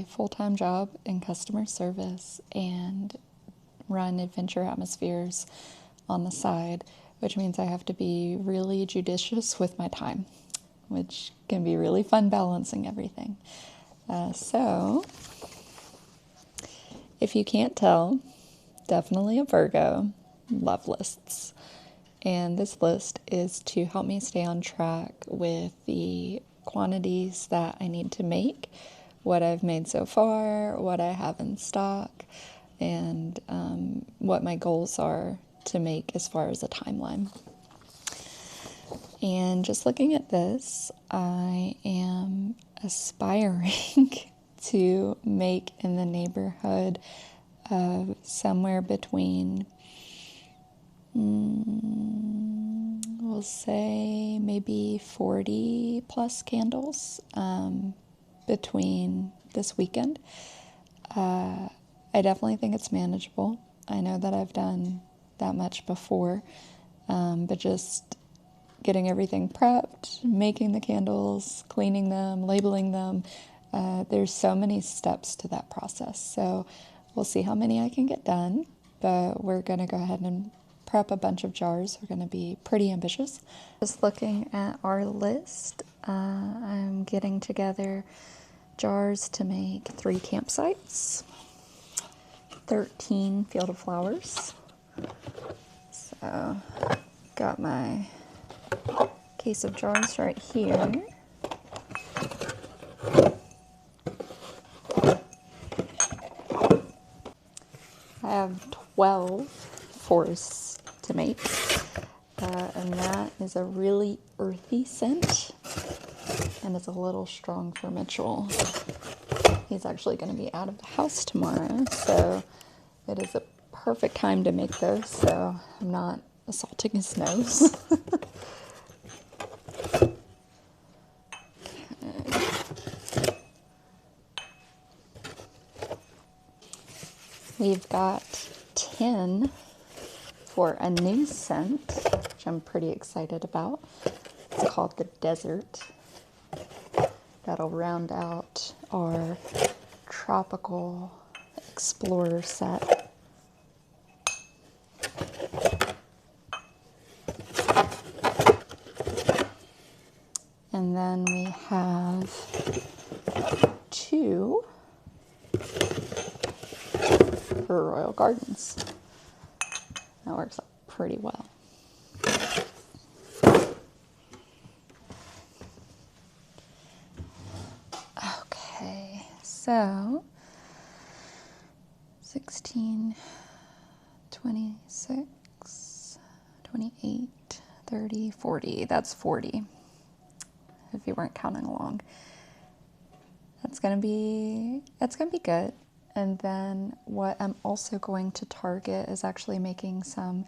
full-time job in customer service and run adventure atmospheres on the side, which means I have to be really judicious with my time, which can be really fun balancing everything. So, if you can't tell, definitely a Virgo, love lists. And this list is to help me stay on track with the quantities that I need to make, what I've made so far, what I have in stock, and what my goals are to make as far as a timeline. And just looking at this, I am aspiring to make in the neighborhood of somewhere between, we'll say maybe 40 plus candles between this weekend. I definitely think it's manageable. I know that I've done that much before, but just getting everything prepped, making the candles, cleaning them, labeling them, there's so many steps to that process. So we'll see how many I can get done, but we're going to go ahead and prep a bunch of jars. We're going to be pretty ambitious. Just looking at our list, I'm getting together jars to make 3 campsites, 13 field of flowers. So got my case of jars right here. I have 12 forests to make, and that is a really earthy scent, and it's a little strong for Mitchell. He's actually going to be out of the house tomorrow, so it is a perfect time to make those, so I'm not assaulting his nose. We've got 10 for a new scent, which I'm pretty excited about. It's called the Desert. That'll round out our tropical explorer set. And then we have 2 for Royal Gardens. That works out pretty well. Okay, so 16, 26, 28, 30, 40. That's 40, if you weren't counting along. That's gonna be good. And then what I'm also going to target is actually making some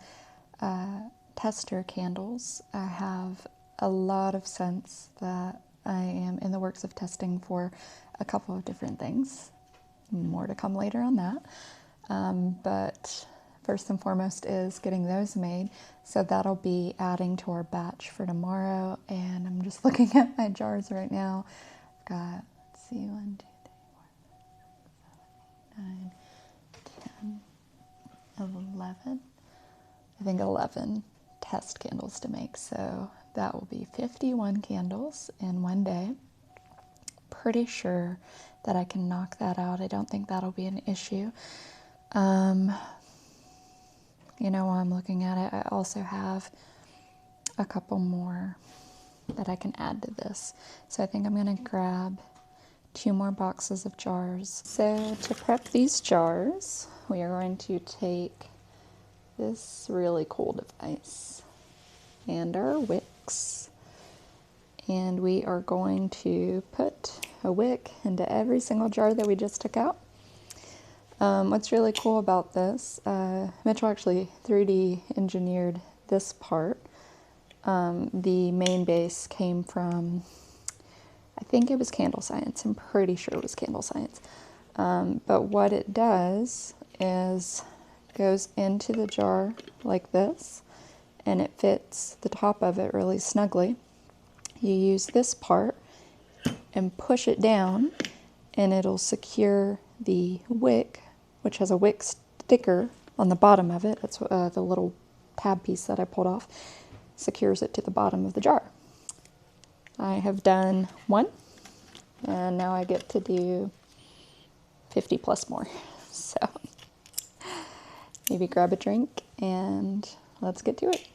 tester candles. I have a lot of scents that I am in the works of testing for a couple of different things. More to come later on that. But first and foremost is getting those made. So that'll be adding to our batch for tomorrow. And I'm just looking at my jars right now. I've got, let's see, 1, 2, 9, 10, 11, I think 11 test candles to make. So that will be 51 candles in one day. Pretty sure that I can knock that out. I don't think that'll be an issue. You know, while I'm looking at it, I also have a couple more that I can add to this. So I think I'm going to grab 2 more boxes of jars. So to prep these jars, we are going to take this really cool device and our wicks, and we are going to put a wick into every single jar that we just took out. What's really cool about this, Mitchell actually 3D engineered this part. The main base came from, I think it was Candle Science. I'm pretty sure it was Candle Science. But what it does is goes into the jar like this, and it fits the top of it really snugly. You use this part and push it down, and it'll secure the wick, which has a wick sticker on the bottom of it. That's the little tab piece that I pulled off, secures it to the bottom of the jar. I have done one, and now I get to do 50 plus more. So maybe grab a drink and let's get to it.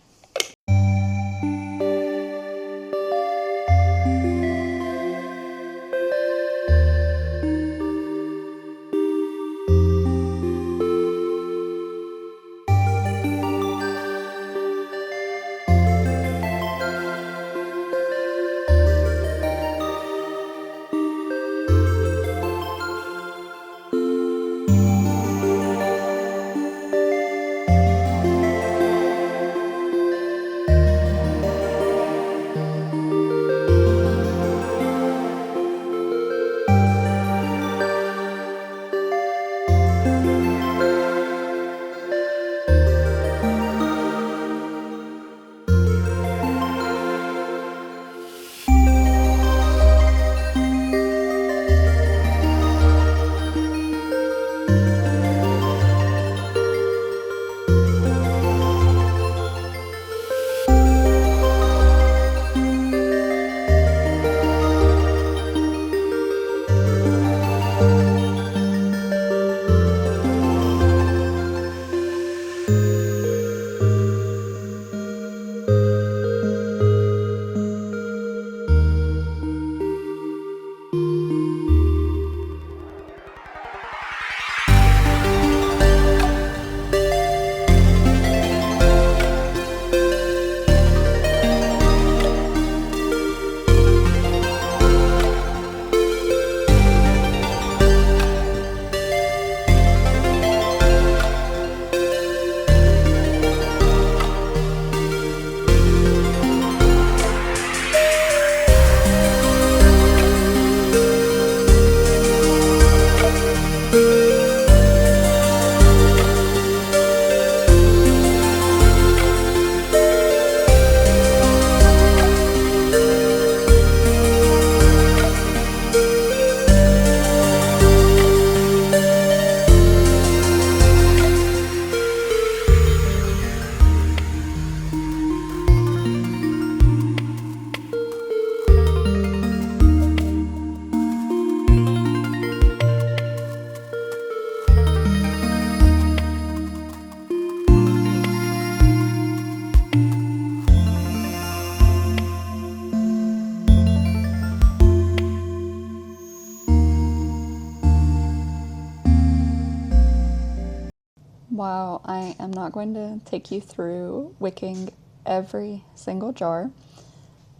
While I am not going to take you through wicking every single jar,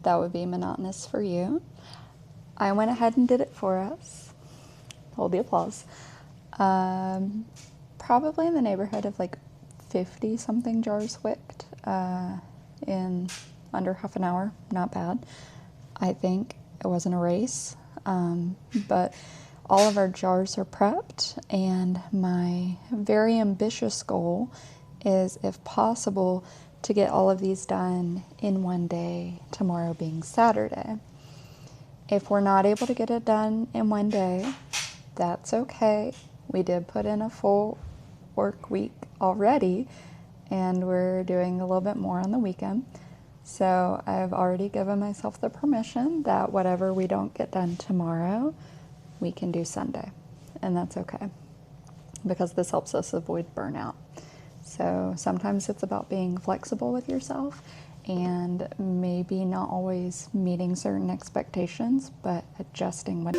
that would be monotonous for you, I went ahead and did it for us. Hold the applause. Probably in the neighborhood of like 50 something jars wicked in under half an hour. Not bad. I think it wasn't a race, but all of our jars are prepped, and my very ambitious goal is, if possible, to get all of these done in one day, tomorrow being Saturday. If we're not able to get it done in one day, that's okay. We did put in a full work week already, and we're doing a little bit more on the weekend. So I've already given myself the permission that whatever we don't get done tomorrow, we can do Sunday, and that's okay, because this helps us avoid burnout. So sometimes it's about being flexible with yourself and maybe not always meeting certain expectations, but adjusting when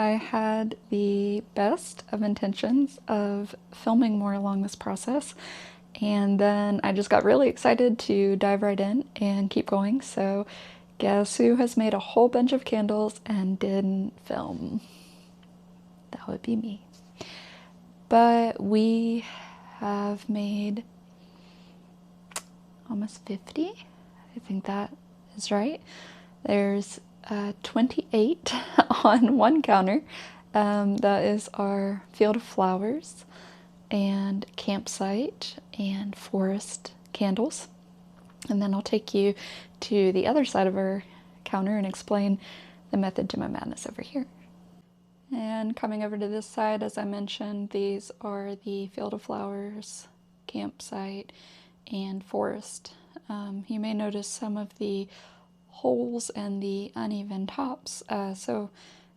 I had the best of intentions of filming more along this process, and then I just got really excited to dive right in and keep going. So guess who has made a whole bunch of candles and didn't film? That would be me. But we have made almost 50. I think that is right. There's 28 on one counter. That is our field of flowers and campsite and forest candles. And then I'll take you to the other side of our counter and explain the method to my madness over here. And coming over to this side, as I mentioned, these are the field of flowers, campsite, and forest. You may notice some of the holes and the uneven tops. So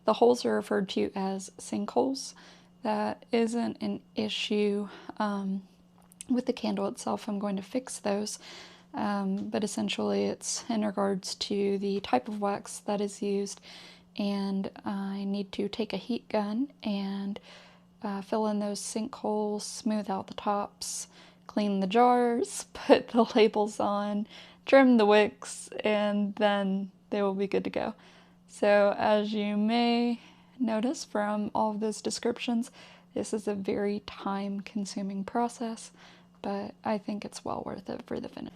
the holes are referred to as sinkholes. That isn't an issue with the candle itself. I'm going to fix those. But essentially it's in regards to the type of wax that is used, and I need to take a heat gun and fill in those sinkholes, smooth out the tops, clean the jars, put the labels on, trim the wicks, and then they will be good to go. So as you may notice from all of those descriptions, this is a very time-consuming process, but I think it's well worth it for the finish.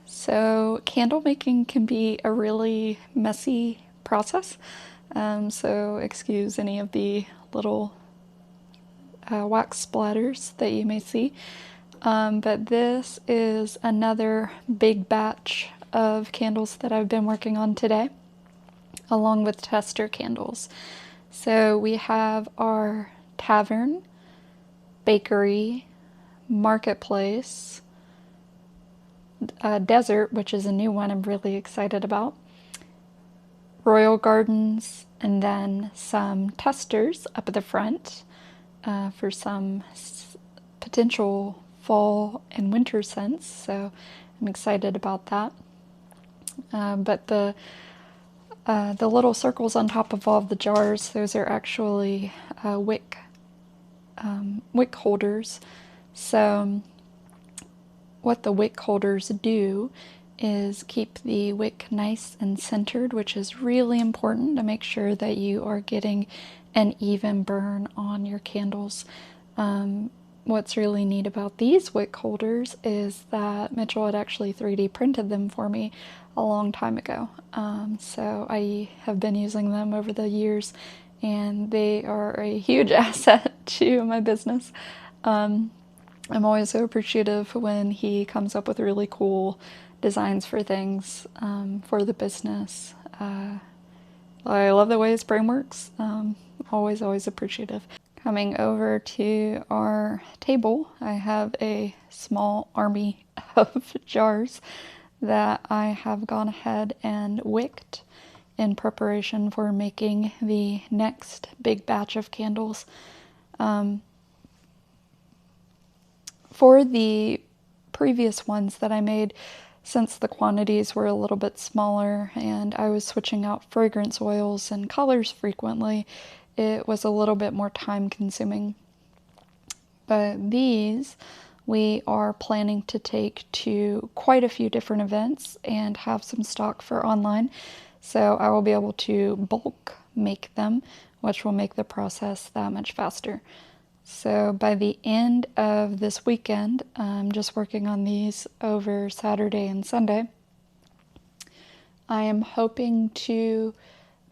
So candle making can be a really messy process, so excuse any of the little wax splatters that you may see. But this is another big batch of candles that I've been working on today, along with tester candles. So we have our tavern, bakery, marketplace, desert, which is a new one I'm really excited about, royal gardens, and then some testers up at the front for some potential fall and winter scents. So I'm excited about that. But the little circles on top of all of the jars, those are actually wick holders. So what the wick holders do is keep the wick nice and centered, which is really important to make sure that you are getting an even burn on your candles. What's really neat about these wick holders is that Mitchell had actually 3D printed them for me a long time ago. So I have been using them over the years, and they are a huge asset to my business. I'm always so appreciative when he comes up with really cool designs for things for the business. I love the way his brain works. Always appreciative. Coming over to our table, I have a small army of jars that I have gone ahead and wicked in preparation for making the next big batch of candles. For the previous ones that I made, since the quantities were a little bit smaller and I was switching out fragrance oils and colors frequently, it was a little bit more time consuming. But these we are planning to take to quite a few different events and have some stock for online. So I will be able to bulk make them, which will make the process that much faster. So by the end of this weekend, I'm just working on these over Saturday and Sunday. I am hoping to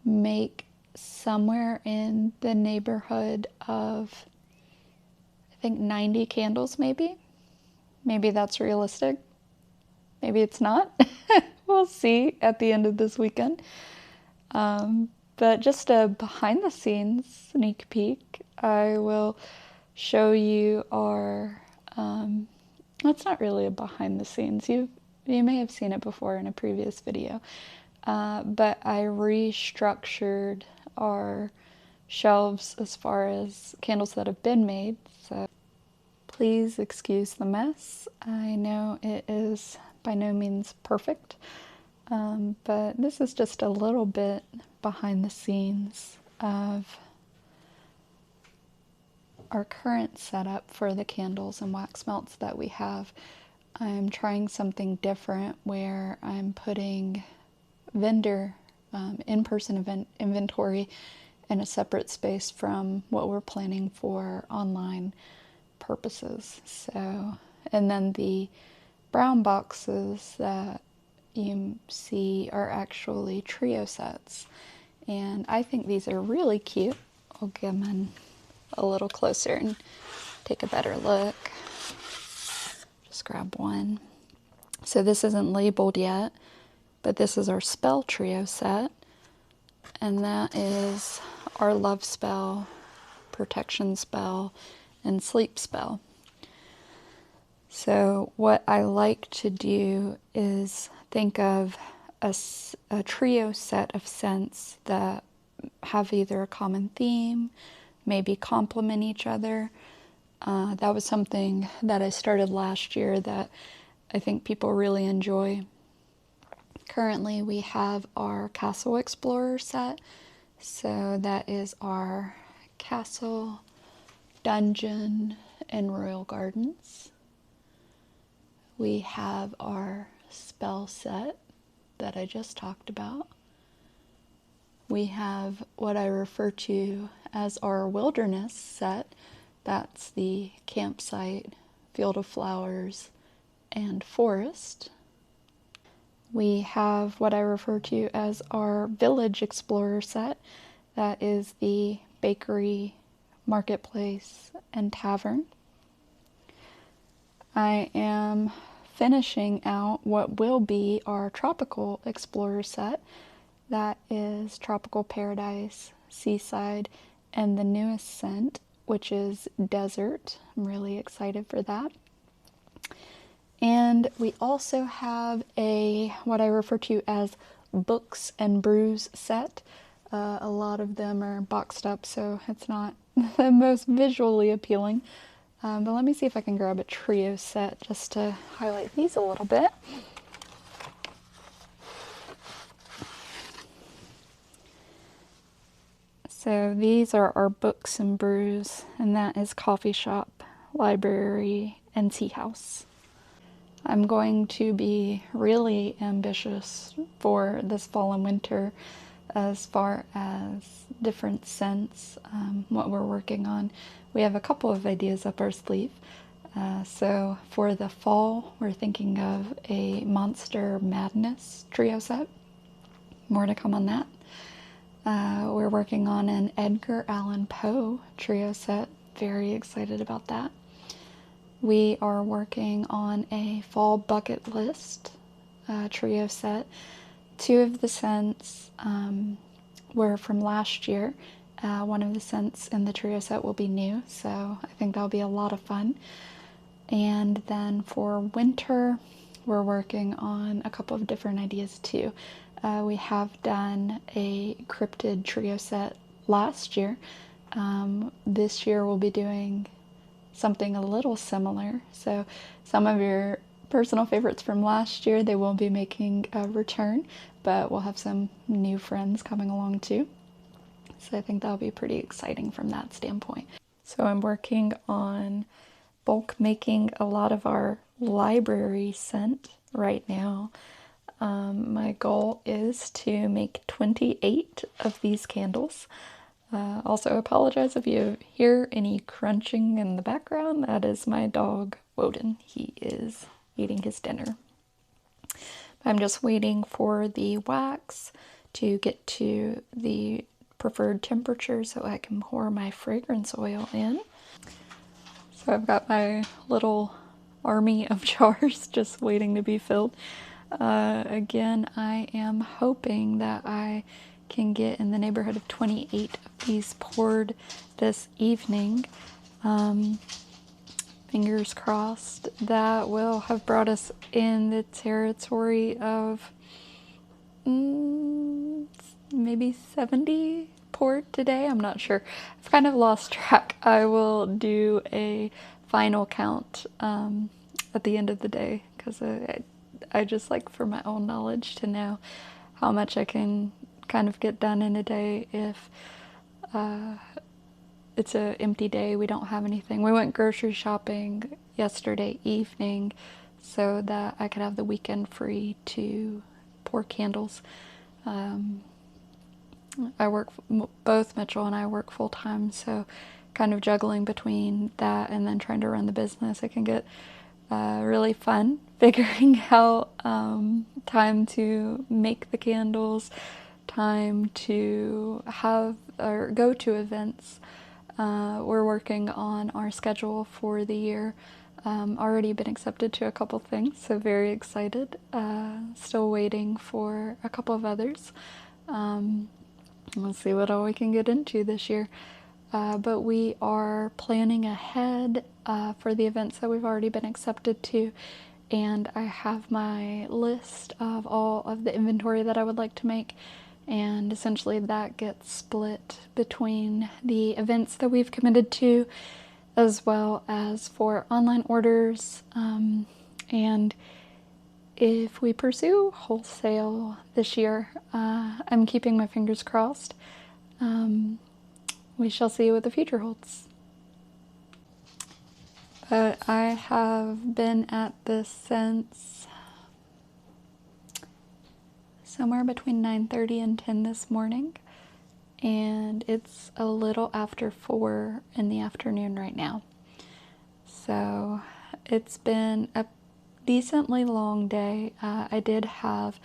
make somewhere in the neighborhood of, I think, 90 candles maybe. Maybe that's realistic. Maybe it's not. We'll see at the end of this weekend. But just a behind the scenes sneak peek, I will show you our, it's not really a behind the scenes, you may have seen it before in a previous video, but I restructured our shelves as far as candles that have been made, so please excuse the mess. I know it is by no means perfect, but this is just a little bit behind the scenes of our current setup for the candles and wax melts that we have, I'm trying something different where I'm putting vendor in-person event inventory in a separate space from what we're planning for online purposes. So, and then the brown boxes that you see are actually trio sets, and I think these are really cute. I'll get them in a little closer and take a better look. Just grab one. So this isn't labeled yet, but this is our spell trio set, and that is our love spell, protection spell, and sleep spell. So what I like to do is think of a trio set of scents that have either a common theme, maybe complement each other. That was something that I started last year that I think people really enjoy. Currently we have our Castle Explorer set. So that is our castle, dungeon, and royal gardens. We have our spell set that I just talked about. We have what I refer to as our wilderness set. That's the campsite, field of flowers, and forest. We have what I refer to as our village explorer set. That is the bakery, marketplace, and tavern. I am finishing out what will be our tropical explorer set. That is tropical paradise, seaside, and the newest scent, which is desert. I'm really excited for that. And we also have a what I refer to as books and brews set. A lot of them are boxed up, so it's not the most visually appealing. But let me see if I can grab a trio set just to highlight these a little bit. So these are our books and brews, and that is coffee shop, library, and tea house. I'm going to be really ambitious for this fall and winter as far as different scents, what we're working on. We have a couple of ideas up our sleeve. So for the fall, we're thinking of a Monster Madness trio set. More to come on that. We're working on an Edgar Allan Poe trio set. Very excited about that. We are working on a fall bucket list trio set. Two of the scents were from last year. One of the scents in the trio set will be new, so I think that'll be a lot of fun. And then for winter, we're working on a couple of different ideas too. We have done a cryptid trio set last year. This year we'll be doing something a little similar. So some of your personal favorites from last year, they will be making a return, but we'll have some new friends coming along too. So I think that'll be pretty exciting from that standpoint. So I'm working on bulk making a lot of our library scent right now. My goal is to make 28 of these candles. Also apologize if you hear any crunching in the background. That is my dog, Woden. He is eating his dinner. I'm just waiting for the wax to get to the preferred temperature so I can pour my fragrance oil in. So I've got my little army of jars just waiting to be filled. Again, I am hoping that I can get in the neighborhood of 28 of these poured this evening. Fingers crossed. That will have brought us in the territory of maybe 70 poured today. I'm not sure. I've kind of lost track. I will do a final count at the end of the day because I just like for my own knowledge to know how much I can kind of get done in a day if it's an empty day. We don't have anything. We went grocery shopping yesterday evening so that I could have the weekend free to pour candles. Um, I work, both Mitchell and I work full time, so kind of juggling between that and then trying to run the business, it can get really fun figuring out time to make the candles, time to have or go to events. We're working on our schedule for the year. Already been accepted to a couple things, so very excited. Still waiting for a couple of others. We'll see what all we can get into this year. But we are planning ahead for the events that we've already been accepted to. And I have my list of all of the inventory that I would like to make. And essentially that gets split between the events that we've committed to, as well as for online orders. And if we pursue wholesale this year, I'm keeping my fingers crossed. We shall see what the future holds. But I have been at this since somewhere between 9:30 and 10 this morning, and it's a little after 4 in the afternoon right now. So it's been a decently long day. I did have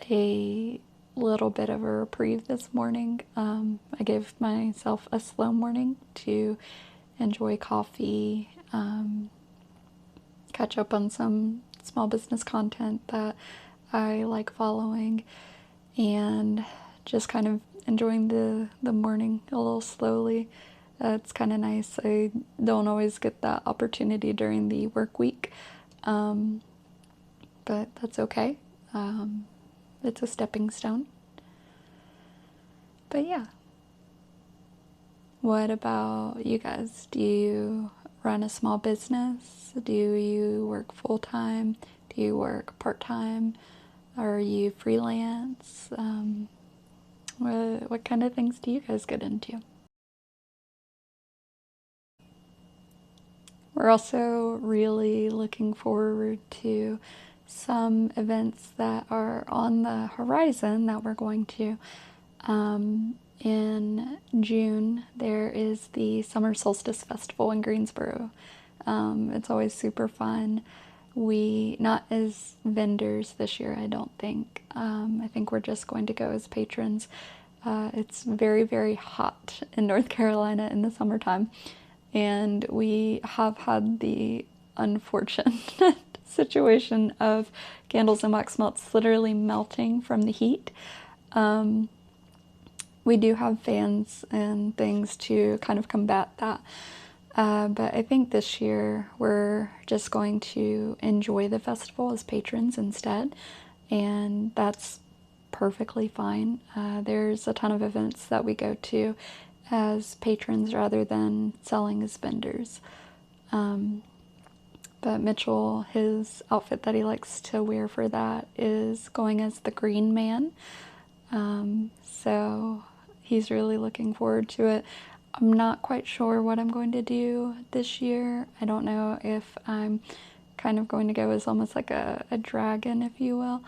a little bit of a reprieve this morning. I gave myself a slow morning to enjoy coffee, catch up on some small business content that I like following, and just kind of enjoying the morning a little slowly. It's kind of nice. I don't always get that opportunity during the work week, but that's okay. It's a stepping stone. But yeah. What about you guys? Do you run a small business? Do you work full-time? Do you work part-time? Are you freelance? What kind of things do you guys get into? We're also really looking forward to some events that are on the horizon that we're going to. In June, there is the Summer Solstice Festival in Greensboro. It's always super fun. Not as vendors this year, I don't think. I think we're just going to go as patrons. It's very, very hot in North Carolina in the summertime, and we have had the unfortunate situation of candles and wax melts literally melting from the heat. We do have fans and things to kind of combat that. But I think this year we're just going to enjoy the festival as patrons instead, and that's perfectly fine. There's a ton of events that we go to as patrons rather than selling as vendors. But Mitchell, his outfit that he likes to wear for that is going as the Green Man. So he's really looking forward to it. I'm not quite sure what I'm going to do this year. I don't know if I'm kind of going to go as almost like a dragon, if you will.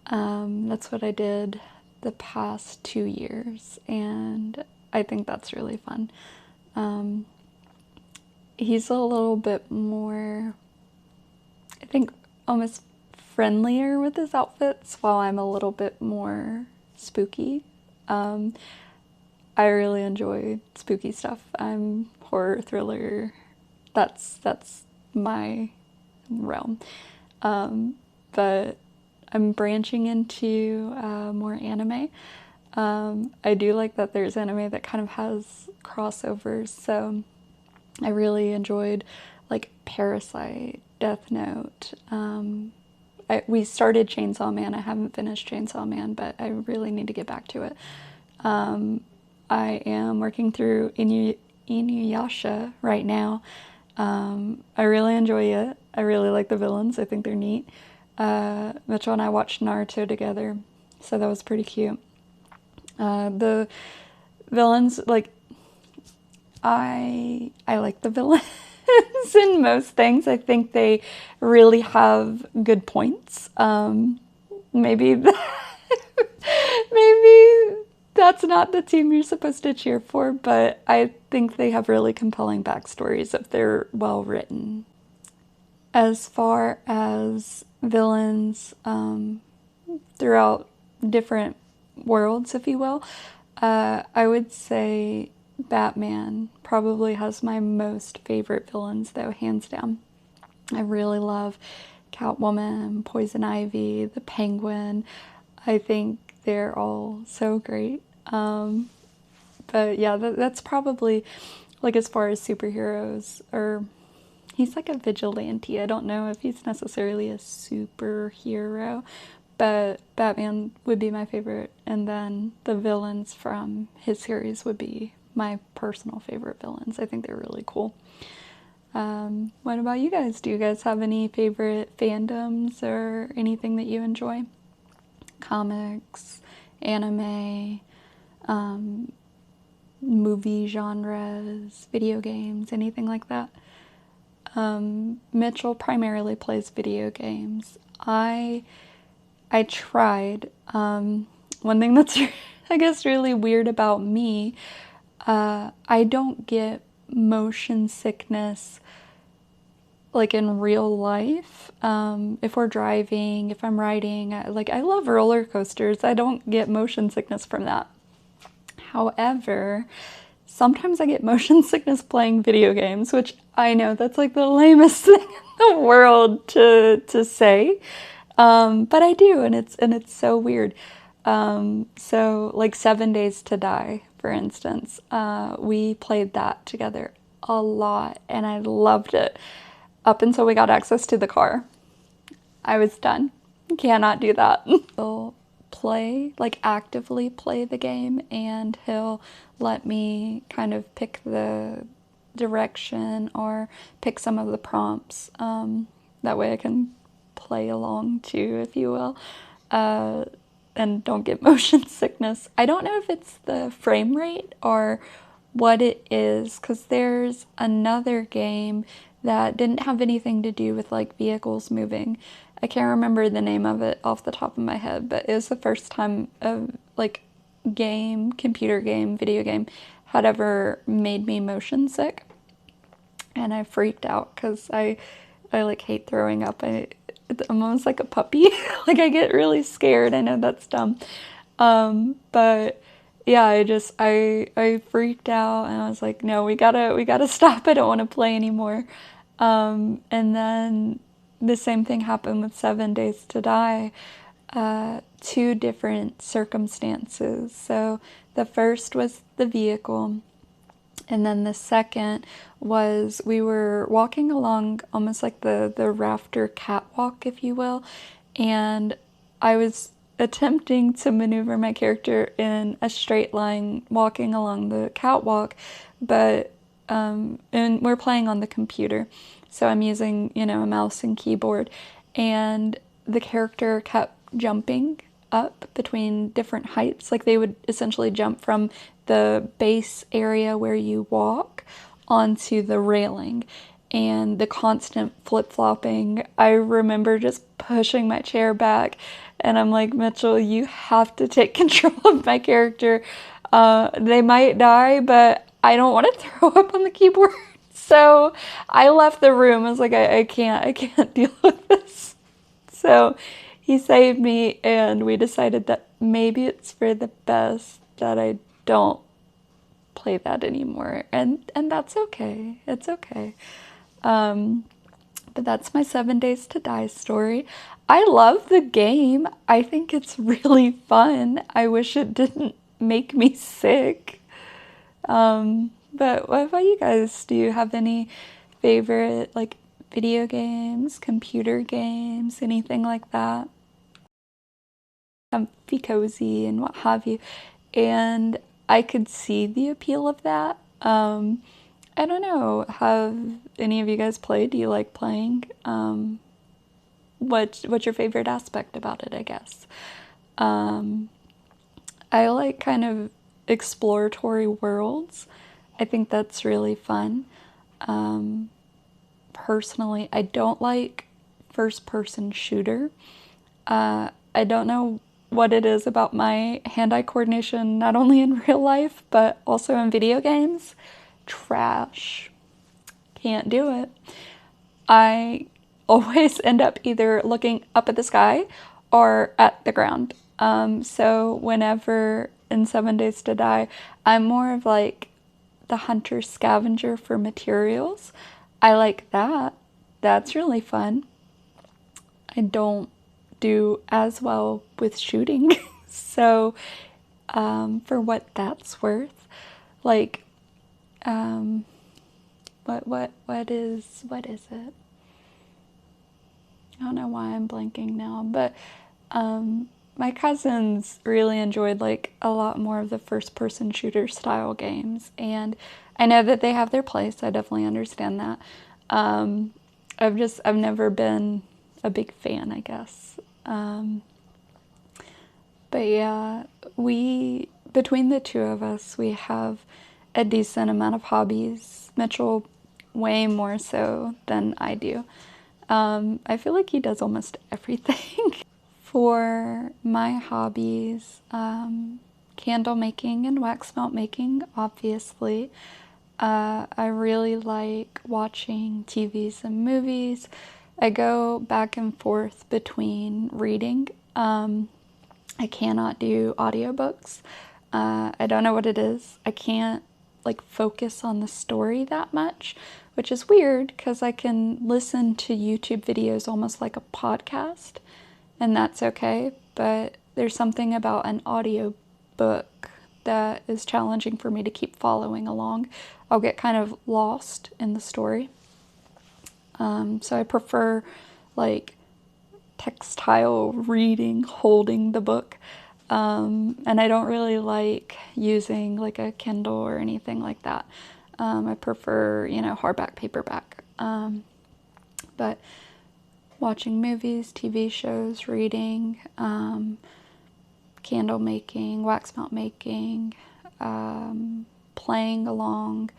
That's what I did the past 2 years, and I think that's really fun. He's a little bit more, I think, almost friendlier with his outfits, while I'm a little bit more spooky. I really enjoy spooky stuff. I'm horror, thriller. That's my realm. But I'm branching into more anime. I do like that there's anime that kind of has crossovers. So I really enjoyed like Parasite, Death Note. We started Chainsaw Man. I haven't finished Chainsaw Man, but I really need to get back to it. I am working through Inuyasha right now. I really enjoy it. I really like the villains. I think they're neat. Mitchell and I watched Naruto together, so that was pretty cute. The villains, like, I like the villains in most things. I think they really have good points. Maybe maybe that's not the team you're supposed to cheer for, but I think they have really compelling backstories if they're well written. As far as villains throughout different worlds, if you will, I would say Batman probably has my most favorite villains, though, hands down. I really love Catwoman, Poison Ivy, the Penguin. I think they're all so great. But yeah, that's probably, like, as far as superheroes, or he's like a vigilante. I don't know if he's necessarily a superhero, but Batman would be my favorite. And then the villains from his series would be my personal favorite villains. I think they're really cool. What about you guys? Do you guys have any favorite fandoms or anything that you enjoy? Comics, anime, movie genres, video games, anything like that? Mitchell primarily plays video games. I tried. One thing that's I guess really weird about me, I don't get motion sickness like in real life. If we're driving, if I'm riding, I love roller coasters. I don't get motion sickness from that. However, sometimes I get motion sickness playing video games, which I know that's like the lamest thing in the world to say. But I do, and it's so weird. So like 7 Days to Die, for instance, we played that together a lot, and I loved it up until we got access to the car. I was done. Cannot do that. He'll play, like actively play the game, and he'll let me kind of pick the direction or pick some of the prompts. That way I can play along too, if you will, and don't get motion sickness. I don't know if it's the frame rate or what it is, because there's another game that didn't have anything to do with like vehicles moving. I can't remember the name of it off the top of my head, but it was the first time a like computer game, video game had ever made me motion sick, and I freaked out because I like hate throwing up. I'm almost like a puppy. Like I get really scared. I know that's dumb. But yeah, I freaked out, and I was like, no, we gotta stop. I don't want to play anymore. And then the same thing happened with 7 Days to Die. Two different circumstances. So the first was the vehicle, and then the second was we were walking along almost like the rafter catwalk, if you will, and I was attempting to maneuver my character in a straight line walking along the catwalk, but and we're playing on the computer, so I'm using, a mouse and keyboard, and the character kept jumping up between different heights. Like they would essentially jump from the base area where you walk onto the railing, and the constant flip-flopping. I remember just pushing my chair back, and I'm like, Mitchell, you have to take control of my character. They might die, but I don't want to throw up on the keyboard. So I left the room. I was like, I can't deal with this. So he saved me, and we decided that maybe it's for the best that I don't play that anymore, and that's okay. It's okay. But that's my 7 Days to Die story. I love the game. I think it's really fun. I wish it didn't make me sick. But what about you guys? Do you have any favorite like video games, computer games, anything like that? Comfy cozy and what have you. And I could see the appeal of that. I don't know. Have any of you guys played? Do you like playing? What's your favorite aspect about it, I guess? I like kind of exploratory worlds. I think that's really fun. Personally, I don't like first-person shooter. I don't know what it is about my hand-eye coordination, not only in real life, but also in video games. Trash. Can't do it. I always end up either looking up at the sky or at the ground. So whenever in 7 Days to Die, I'm more of like the hunter scavenger for materials. I like that. That's really fun. I don't do as well with shooting. So, for what that's worth, like, um, what is it? I don't know why I'm blanking now, but my cousins really enjoyed like a lot more of the first person shooter style games, and I know that they have their place. I definitely understand that. I've never been a big fan, I guess. But yeah, we, between the two of us, we have a decent amount of hobbies. Mitchell way more so than I do. I feel like he does almost everything. For my hobbies, candle making and wax melt making, obviously. I really like watching TVs and movies. I go back and forth between reading. I cannot do audiobooks. I don't know what it is. I can't like focus on the story that much, which is weird because I can listen to YouTube videos almost like a podcast, and that's okay. But there's something about an audiobook that is challenging for me to keep following along. I'll get kind of lost in the story. So I prefer like textile reading, holding the book. And I don't really like using like a Kindle or anything like that. I prefer, hardback, paperback. But watching movies, TV shows, reading, candle making, wax melt making, playing along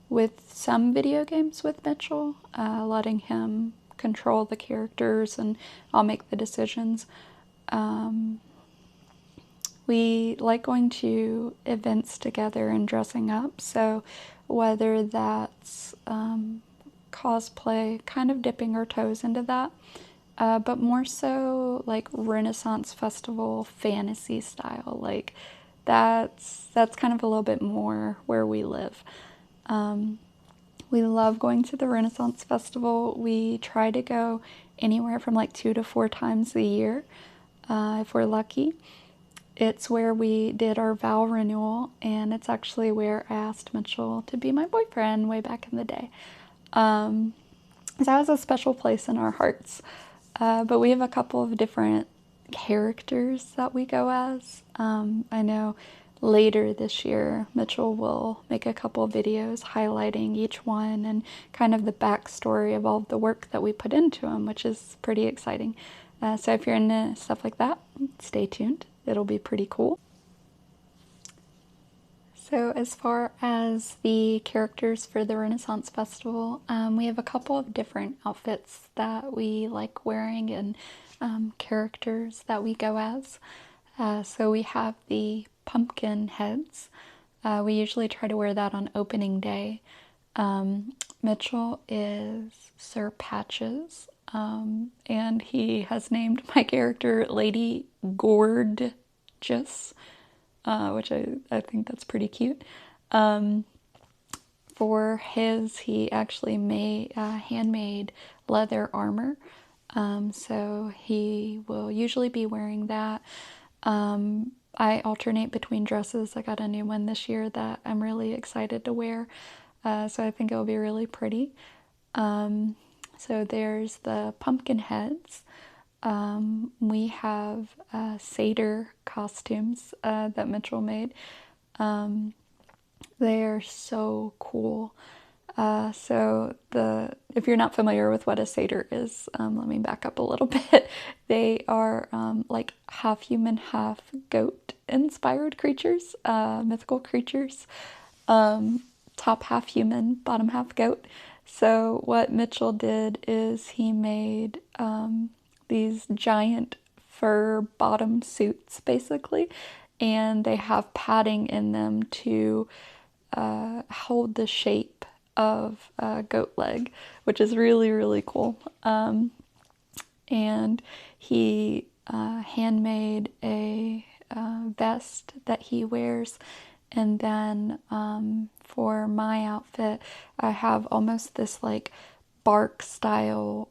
with some video games with Mitchell, letting him control the characters and I'll make the decisions. We like going to events together and dressing up, so whether that's cosplay, kind of dipping our toes into that, but more so like Renaissance Festival fantasy style. Like that's kind of a little bit more where we live. We love going to the Renaissance Festival. We try to go anywhere from like 2 to 4 times a year, if we're lucky. It's where we did our vow renewal, and it's actually where I asked Mitchell to be my boyfriend way back in the day. So that was a special place in our hearts. But we have a couple of different characters that we go as. I know later this year, Mitchell will make a couple of videos highlighting each one and kind of the backstory of all of the work that we put into them, which is pretty exciting. So if you're into stuff like that, stay tuned. It'll be pretty cool. So as far as the characters for the Renaissance Festival, we have a couple of different outfits that we like wearing and characters that we go as. So we have the pumpkin heads. We usually try to wear that on opening day. Mitchell is Sir Patches, and he has named my character Lady Gorgeous, which I think that's pretty cute. For his, he actually made handmade leather armor, so he will usually be wearing that. I alternate between dresses. I got a new one this year that I'm really excited to wear, so I think it'll be really pretty. So there's the pumpkin heads. We have satyr costumes that Mitchell made. They are so cool. If you're not familiar with what a satyr is, let me back up a little bit. They are like half human, half goat inspired creatures, mythical creatures. top half human, bottom half goat. So what Mitchell did is he made these giant fur bottom suits, basically, and they have padding in them to hold the shape of a goat leg, which is really, really cool. And he handmade a vest that he wears. And then for my outfit, I have almost this like bark style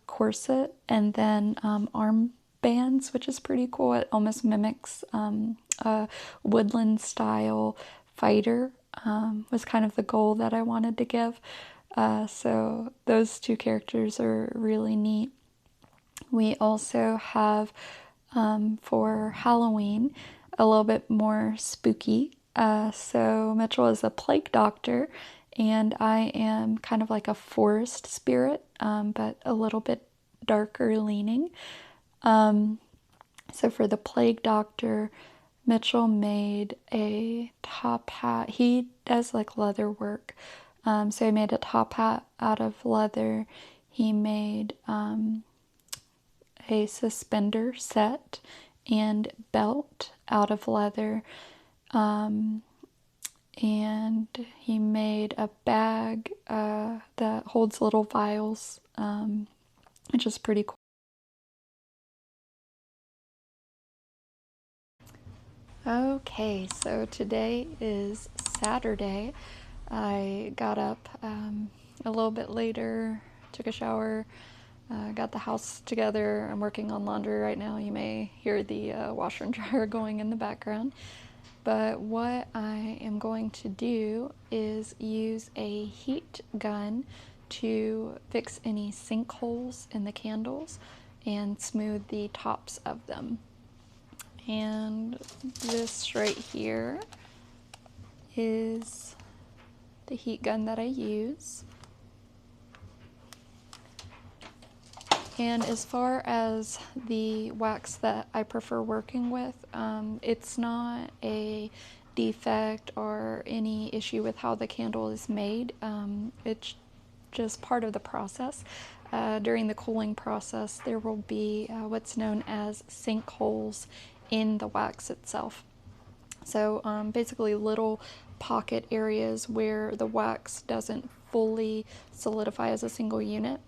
corset and then arm bands, which is pretty cool. It almost mimics a woodland style fighter, was kind of the goal that I wanted to give. So those two characters are really neat. We also have for Halloween a little bit more spooky. So Mitchell is a plague doctor, and I am kind of like a forest spirit, but a little bit darker leaning. So for the plague doctor, Mitchell made a top hat. He does like leather work. So he made a top hat out of leather. He made a suspender set and belt out of leather. And he made a bag that holds little vials, which is pretty cool. Okay, so today is Saturday. I got up a little bit later, took a shower, got the house together. I'm working on laundry right now. You may hear the washer and dryer going in the background. But what I am going to do is use a heat gun to fix any sinkholes in the candles and smooth the tops of them. And this right here is the heat gun that I use. And as far as the wax that I prefer working with, it's not a defect or any issue with how the candle is made. It's just part of the process. During the cooling process, there will be what's known as sinkholes in the wax itself. So basically little pocket areas where the wax doesn't fully solidify as a single unit.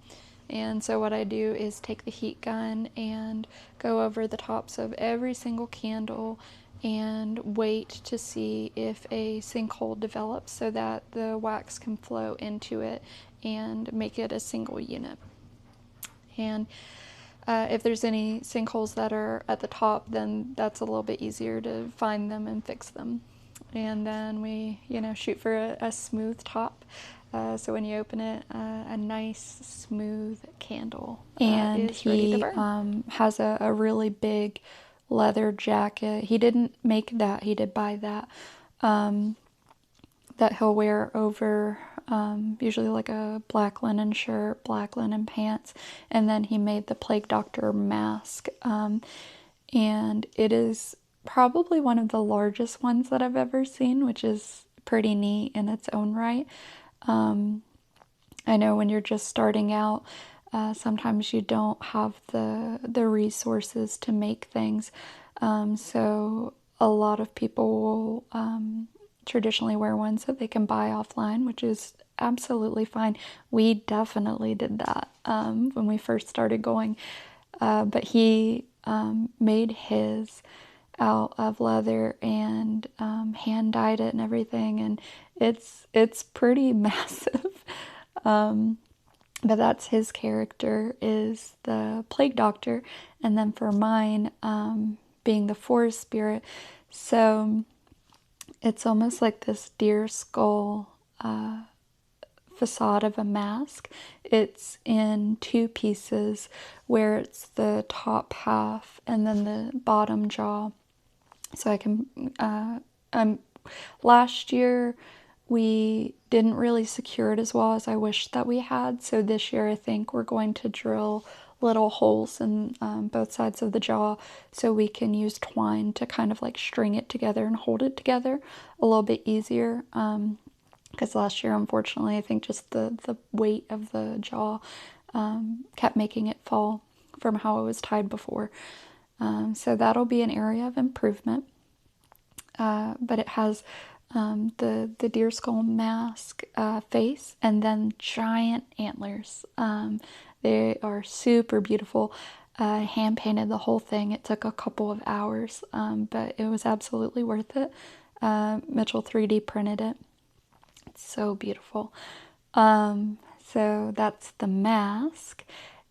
And so what I do is take the heat gun and go over the tops of every single candle and wait to see if a sinkhole develops so that the wax can flow into it and make it a single unit. And if there's any sinkholes that are at the top, then that's a little bit easier to find them and fix them. And then we, shoot for a smooth top. So when you open it, a nice smooth candle and is ready to burn. Has a really big leather jacket. He didn't make that, he did buy that, that he'll wear over usually like a black linen shirt, black linen pants, and then he made the plague doctor mask. And it is probably one of the largest ones that I've ever seen, which is pretty neat in its own right. I know when you're just starting out, sometimes you don't have the resources to make things. So a lot of people will traditionally wear ones that they can buy offline, which is absolutely fine. We definitely did that when we first started going. But he made his out of leather and hand dyed it and everything, and it's pretty massive. But that's his character, is the plague doctor, and then for mine, being the forest spirit. So it's almost like this deer skull facade of a mask. It's in two pieces, where it's the top half and then the bottom jaw. So I can, last year we didn't really secure it as well as I wished that we had. So this year I think we're going to drill little holes in both sides of the jaw so we can use twine to kind of like string it together and hold it together a little bit easier. because last year, unfortunately, I think just the weight of the jaw kept making it fall from how it was tied before. So that'll be an area of improvement. But it has the deer skull mask face and then giant antlers. They are super beautiful. Hand painted the whole thing. It took a couple of hours, but it was absolutely worth it. Mitchell 3D printed it. It's so beautiful. So that's the mask.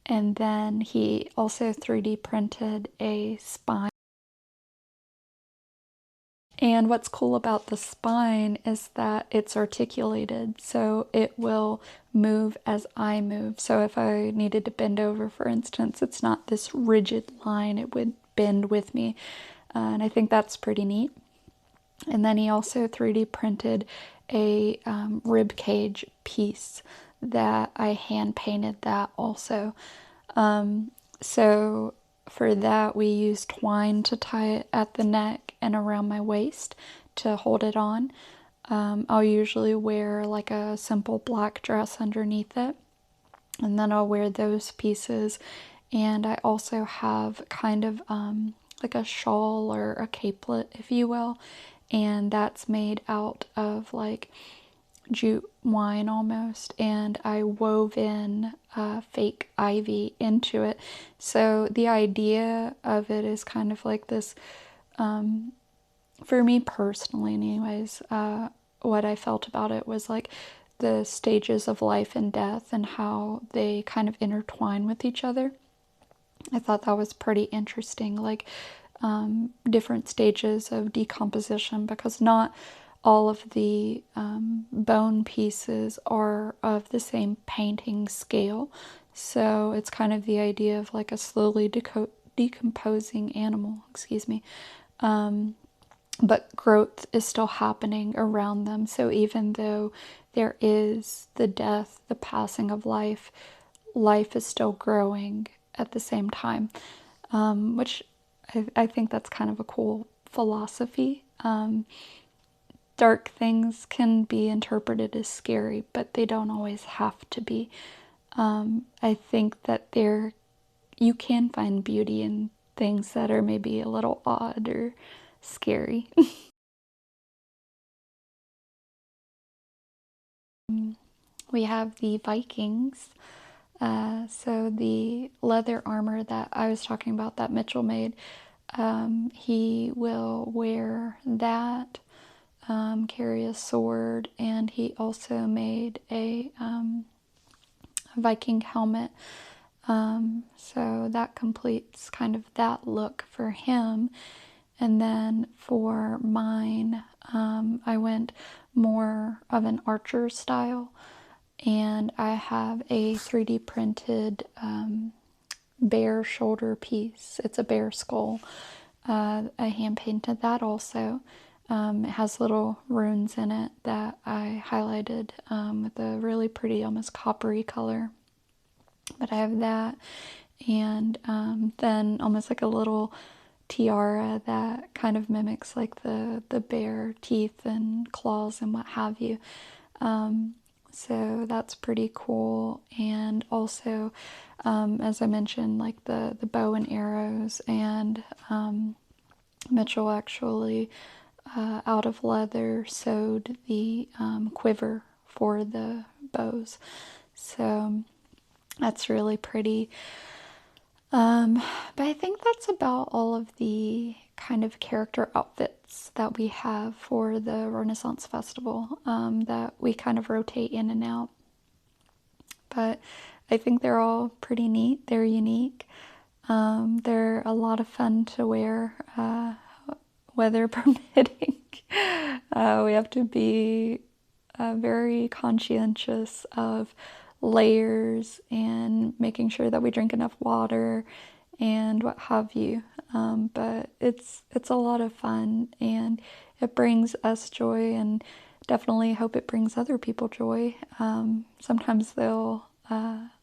And then he also 3D printed a spine. And what's cool about the spine is that it's articulated, so it will move as I move. So if I needed to bend over, for instance, it's not this rigid line, it would bend with me. And I think that's pretty neat. And then he also 3D printed a rib cage piece that I hand painted that also. So for that, we use twine to tie it at the neck and around my waist to hold it on. I'll usually wear like a simple black dress underneath it, and then I'll wear those pieces. And I also have kind of like a shawl or a capelet, if you will, and that's made out of like jute wine almost, and I wove in fake ivy into it. So the idea of it is kind of like this, for me personally anyways, what I felt about it was like the stages of life and death and how they kind of intertwine with each other. I thought that was pretty interesting, like different stages of decomposition, because not all of the bone pieces are of the same painting scale. So it's kind of the idea of like a slowly decomposing animal, excuse me. But growth is still happening around them. So even though there is the death, the passing of life, life is still growing at the same time, which I think that's kind of a cool philosophy. Dark things can be interpreted as scary, but they don't always have to be. I think that you can find beauty in things that are maybe a little odd or scary. We have the Vikings. So the leather armor that I was talking about that Mitchell made, he will wear that, carry a sword, and he also made a Viking helmet. So that completes kind of that look for him. And then for mine, I went more of an archer style, and I have a 3D printed bear shoulder piece. It's a bear skull. I hand painted that also. It has little runes in it that I highlighted with a really pretty, almost coppery color. But I have that, and then almost like a little tiara that kind of mimics like the bear teeth and claws and what have you. So that's pretty cool. And also, as I mentioned, like the bow and arrows, and Mitchell actually out of leather sewed the quiver for the bows. So that's really pretty. But I think that's about all of the kind of character outfits that we have for the Renaissance Festival, that we kind of rotate in and out. But I think they're all pretty neat. They're unique. They're a lot of fun to wear, weather permitting. We have to be very conscientious of layers and making sure that we drink enough water and what have you. But it's a lot of fun, and it brings us joy, and definitely hope it brings other people joy. Sometimes they'll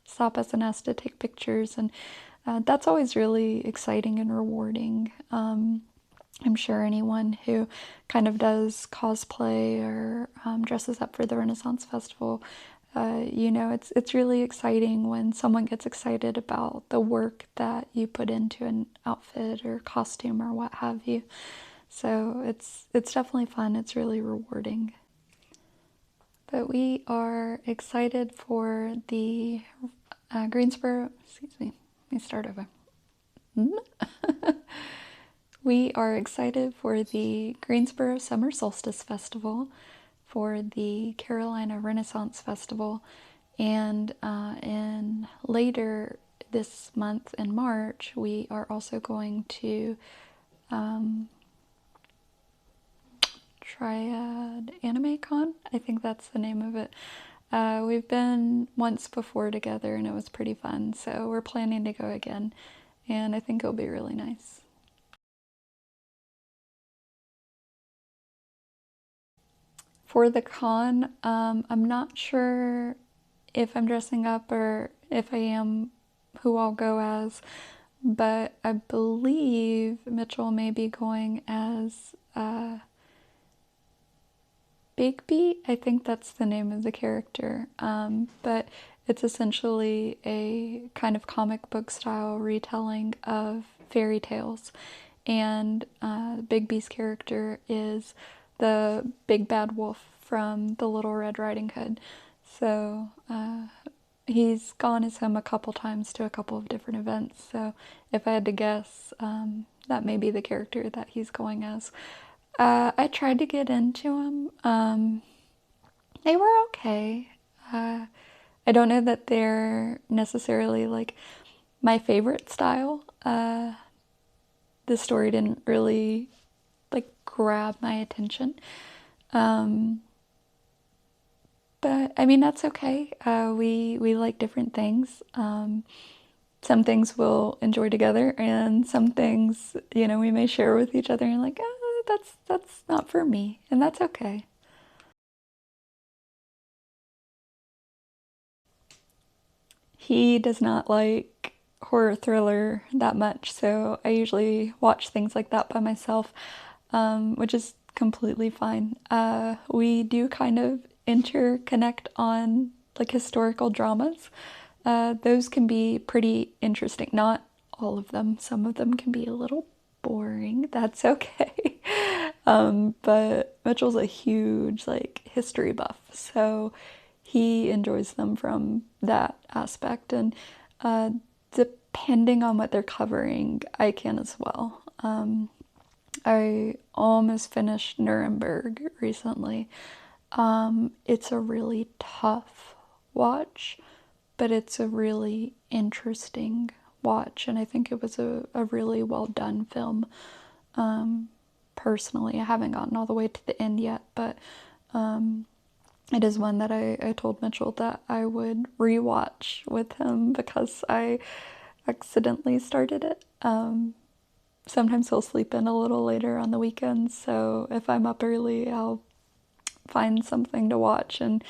stop us and ask to take pictures, and that's always really exciting and rewarding. I'm sure anyone who kind of does cosplay or dresses up for the Renaissance Festival, you know, it's really exciting when someone gets excited about the work that you put into an outfit or costume or what have you. So it's definitely fun. It's really rewarding. But we are excited for the Greensboro. Excuse me. Let me start over. We are excited for the Greensboro Summer Solstice Festival, for the Carolina Renaissance Festival, and in later this month in March, we are also going to Triad Anime Con. I think that's the name of it. We've been once before together and it was pretty fun, so we're planning to go again, and I think it'll be really nice. For the con, I'm not sure if I'm dressing up or if I am who I'll go as, but I believe Mitchell may be going as Bigby. I think that's the name of the character, but it's essentially a kind of comic book style retelling of fairy tales. And Bigby's character is the big bad wolf from the Little Red Riding Hood. So he's gone as him a couple times to a couple of different events. So if I had to guess, that may be the character that he's going as. I tried to get into them. They were okay. I don't know that they're necessarily like my favorite style. The story didn't really like grab my attention. But I mean that's okay. We like different things. Some things we'll enjoy together, and some things we may share with each other and like that's not for me, and that's okay. He does not like horror thriller that much, so I usually watch things like that by myself, which is completely fine. We do kind of interconnect on like historical dramas. Those can be pretty interesting. Not all of them. Some of them can be a little boring. That's okay. But Mitchell's a huge like history buff, so he enjoys them from that aspect. And depending on what they're covering, I can as well. I almost finished Nuremberg recently. It's a really tough watch, but it's a really interesting watch, and I think it was a really well done film. Personally, I haven't gotten all the way to the end yet, but it is one that I told Mitchell that I would rewatch with him because I accidentally started it. Sometimes he'll sleep in a little later on the weekends, so if I'm up early, I'll find something to watch, and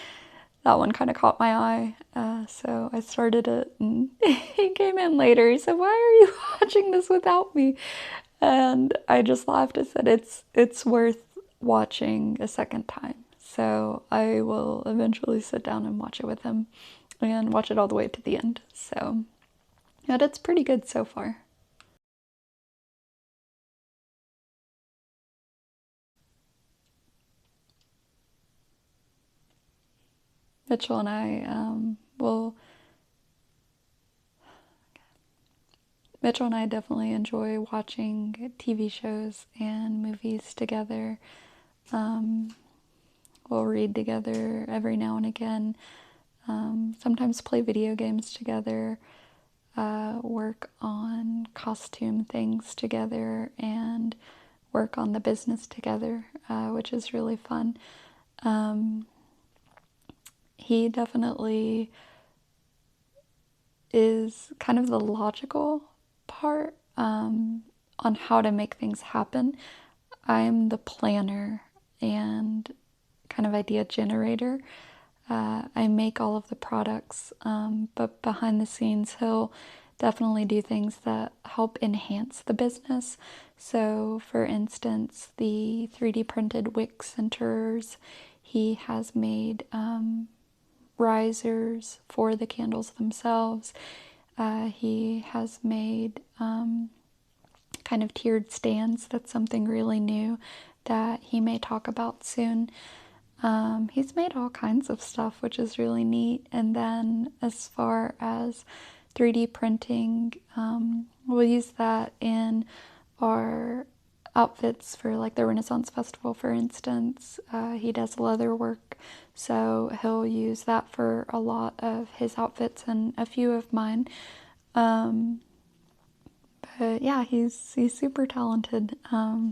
that one kind of caught my eye. So I started it, and he came in later. He said, "Why are you watching this without me?" And I just laughed. I said, "It's worth watching a second time." So I will eventually sit down and watch it with him, and watch it all the way to the end. So, yeah, that's pretty good so far. Mitchell and I will Mitchell and I definitely enjoy watching TV shows and movies together. We'll read together every now and again. Sometimes play video games together, work on costume things together, and work on the business together, which is really fun. He definitely is kind of the logical part on how to make things happen. I'm the planner and kind of idea generator. I make all of the products, but behind the scenes, he'll definitely do things that help enhance the business. So, for instance, the 3D printed wick centers, he has made risers for the candles themselves. He has made kind of tiered stands. That's something really new that he may talk about soon. He's made all kinds of stuff, which is really neat. And then as far as 3D printing, we'll use that in our outfits for like the Renaissance Festival, for instance. He does leather work, so he'll use that for a lot of his outfits and a few of mine. But yeah, he's super talented.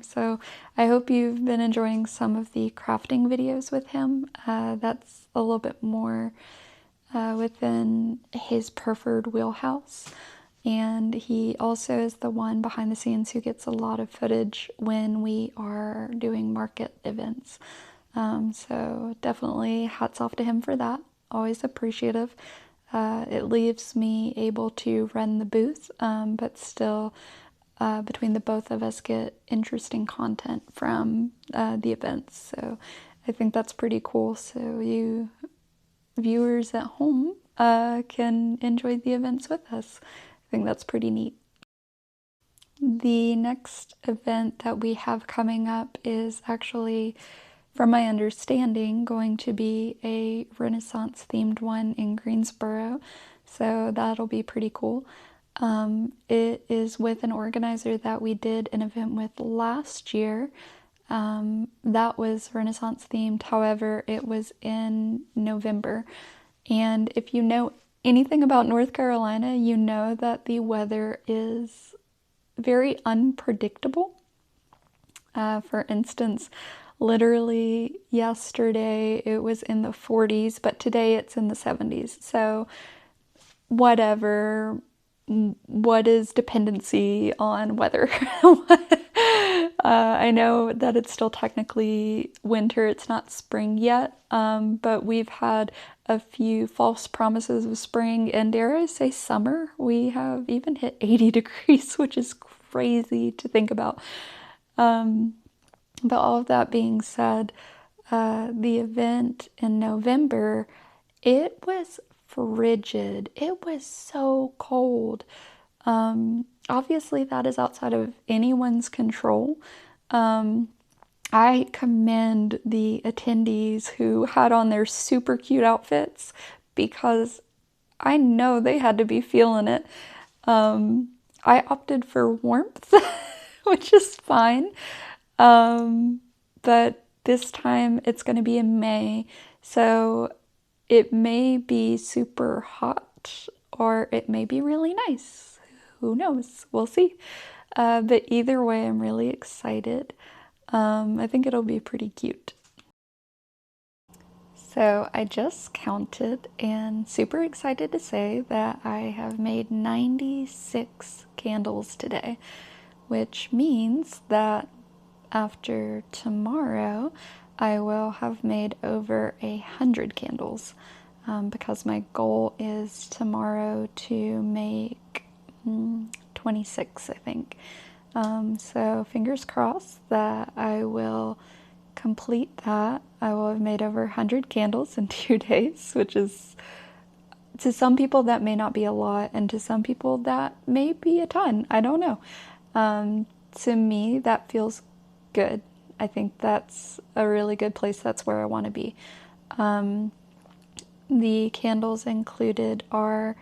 So I hope you've been enjoying some of the crafting videos with him. That's a little bit more within his preferred wheelhouse. And he also is the one behind the scenes who gets a lot of footage when we are doing market events. So definitely hats off to him for that. Always appreciative. It leaves me able to run the booth, but still, between the both of us, get interesting content from the events. So I think that's pretty cool. So you viewers at home can enjoy the events with us. I think that's pretty neat. The next event that we have coming up is actually, from my understanding, going to be a Renaissance themed one in Greensboro. So that'll be pretty cool. It is with an organizer that we did an event with last year. That was Renaissance themed, however, it was in November. And if you know anything about North Carolina, you know that the weather is very unpredictable. For instance, literally yesterday it was in the 40s, but today it's in the 70s. So whatever, what is dependency on weather? I know that it's still technically winter, it's not spring yet, but we've had a few false promises of spring, and dare I say summer. We have even hit 80 degrees, which is crazy to think about. But all of that being said, the event in November, it was frigid. It was so cold. Obviously, that is outside of anyone's control. I commend the attendees who had on their super cute outfits because I know they had to be feeling it. I opted for warmth, which is fine. But this time it's going to be in May, so it may be super hot or it may be really nice. Who knows? We'll see. But either way, I'm really excited. I think it'll be pretty cute. So I just counted and super excited to say that I have made 96 candles today, which means that after tomorrow, I will have made over 100 candles, because my goal is tomorrow to make 26, I think. So fingers crossed that I will complete that. I will have made over 100 candles in 2 days, which is, to some people that may not be a lot, and to some people that may be a ton. I don't know. To me, that feels good. I think that's a really good place. That's where I want to be. The candles included are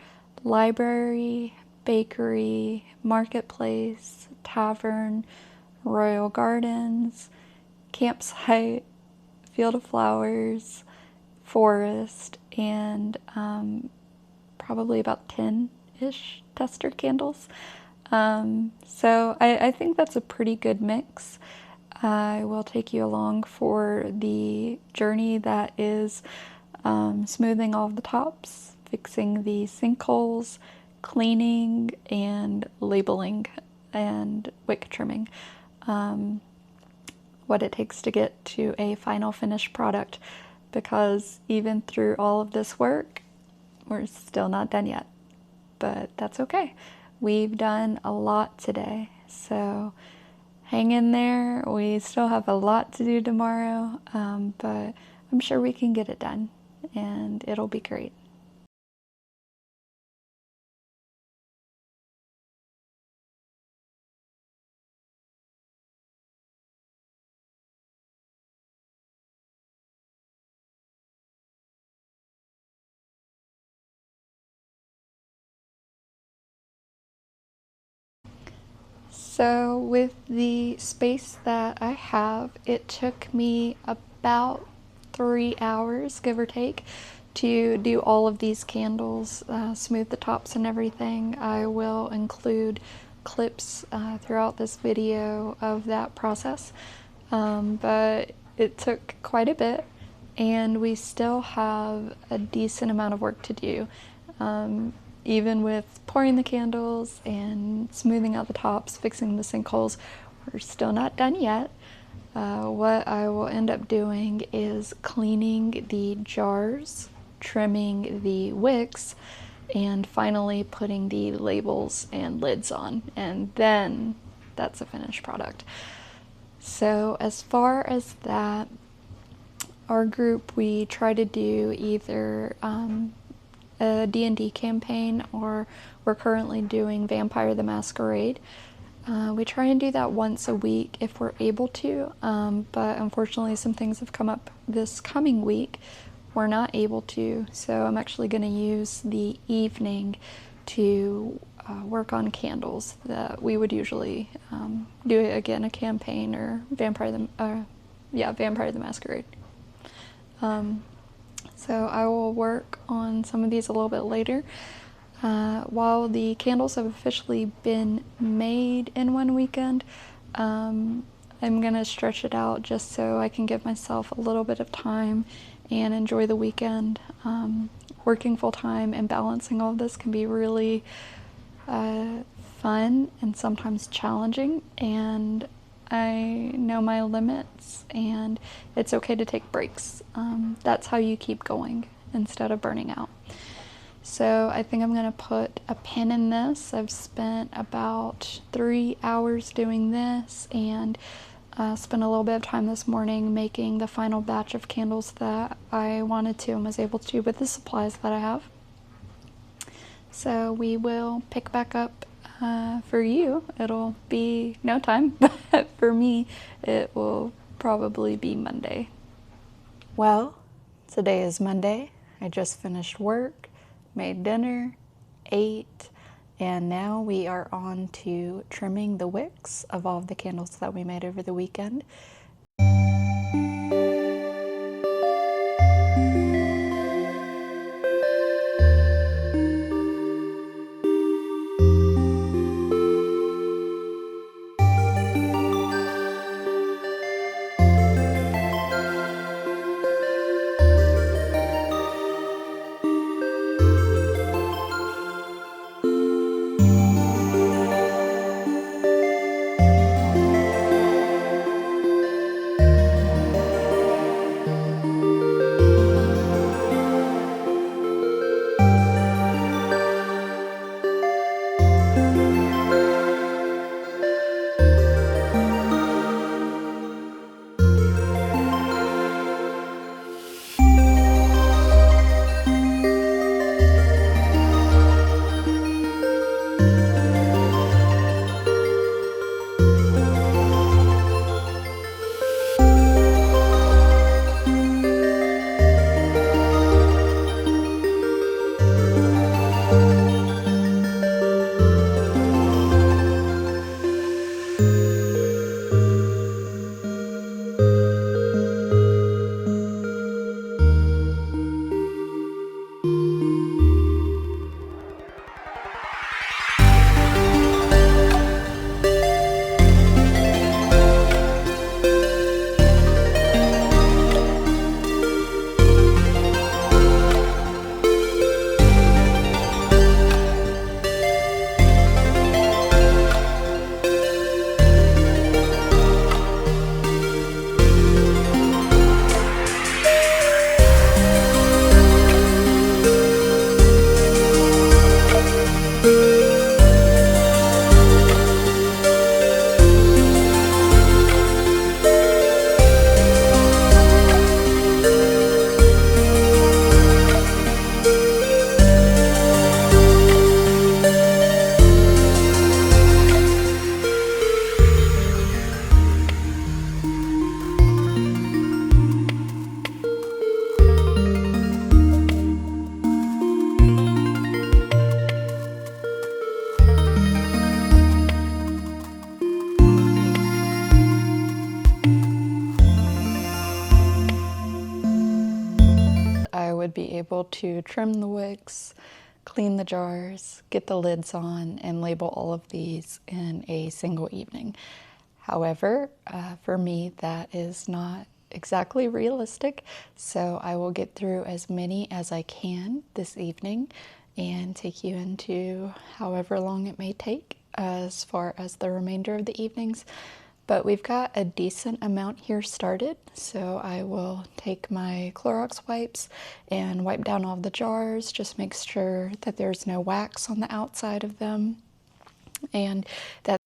library, bakery, marketplace, tavern, royal gardens, campsite, field of flowers, forest, and probably about 10-ish tester candles. So I think that's a pretty good mix. I will take you along for the journey that is smoothing all of the tops, fixing the sinkholes, cleaning, and labeling, and wick trimming. What it takes to get to a final finished product, because even through all of this work, we're still not done yet. but that's okay. We've done a lot today, so hang in there. We still have a lot to do tomorrow, but I'm sure we can get it done, and it'll be great. So with the space that I have, it took me about 3 hours, give or take, to do all of these candles, smooth the tops and everything. I will include clips throughout this video of that process, but it took quite a bit, and we still have a decent amount of work to do. Even with pouring the candles and smoothing out the tops, fixing the sinkholes, we're still not done yet. What I will end up doing is cleaning the jars, trimming the wicks, and finally putting the labels and lids on, and then that's a finished product. So as far as that, our group, we try to do either a D&D campaign, or we're currently doing Vampire the Masquerade. We try and do that once a week if we're able to, but unfortunately some things have come up this coming week. We're not able to, so I'm actually going to use the evening to work on candles that we would usually do, again, a campaign or Vampire the Masquerade. So I will work on some of these a little bit later. While the candles have officially been made in one weekend, I'm going to stretch it out just so I can give myself a little bit of time and enjoy the weekend. Working full time and balancing all of this can be really fun and sometimes challenging, and I know my limits, and it's okay to take breaks. That's how you keep going instead of burning out. So I think I'm going to put a pin in this. I've spent about 3 hours doing this, and spent a little bit of time this morning making the final batch of candles that I wanted to and was able to with the supplies that I have. So we will pick back up. For you, it'll be no time, but for me, it will probably be Monday. Well, today is Monday. I just finished work, made dinner, ate, and now we are on to trimming the wicks of all of the candles that we made over the weekend. able to trim the wicks, clean the jars, get the lids on, and label all of these in a single evening. However, for me, that is not exactly realistic, so I will get through as many as I can this evening and take you into however long it may take as far as the remainder of the evenings. But we've got a decent amount here started, so I will take my Clorox wipes and wipe down all the jars, just make sure that there's no wax on the outside of them, and that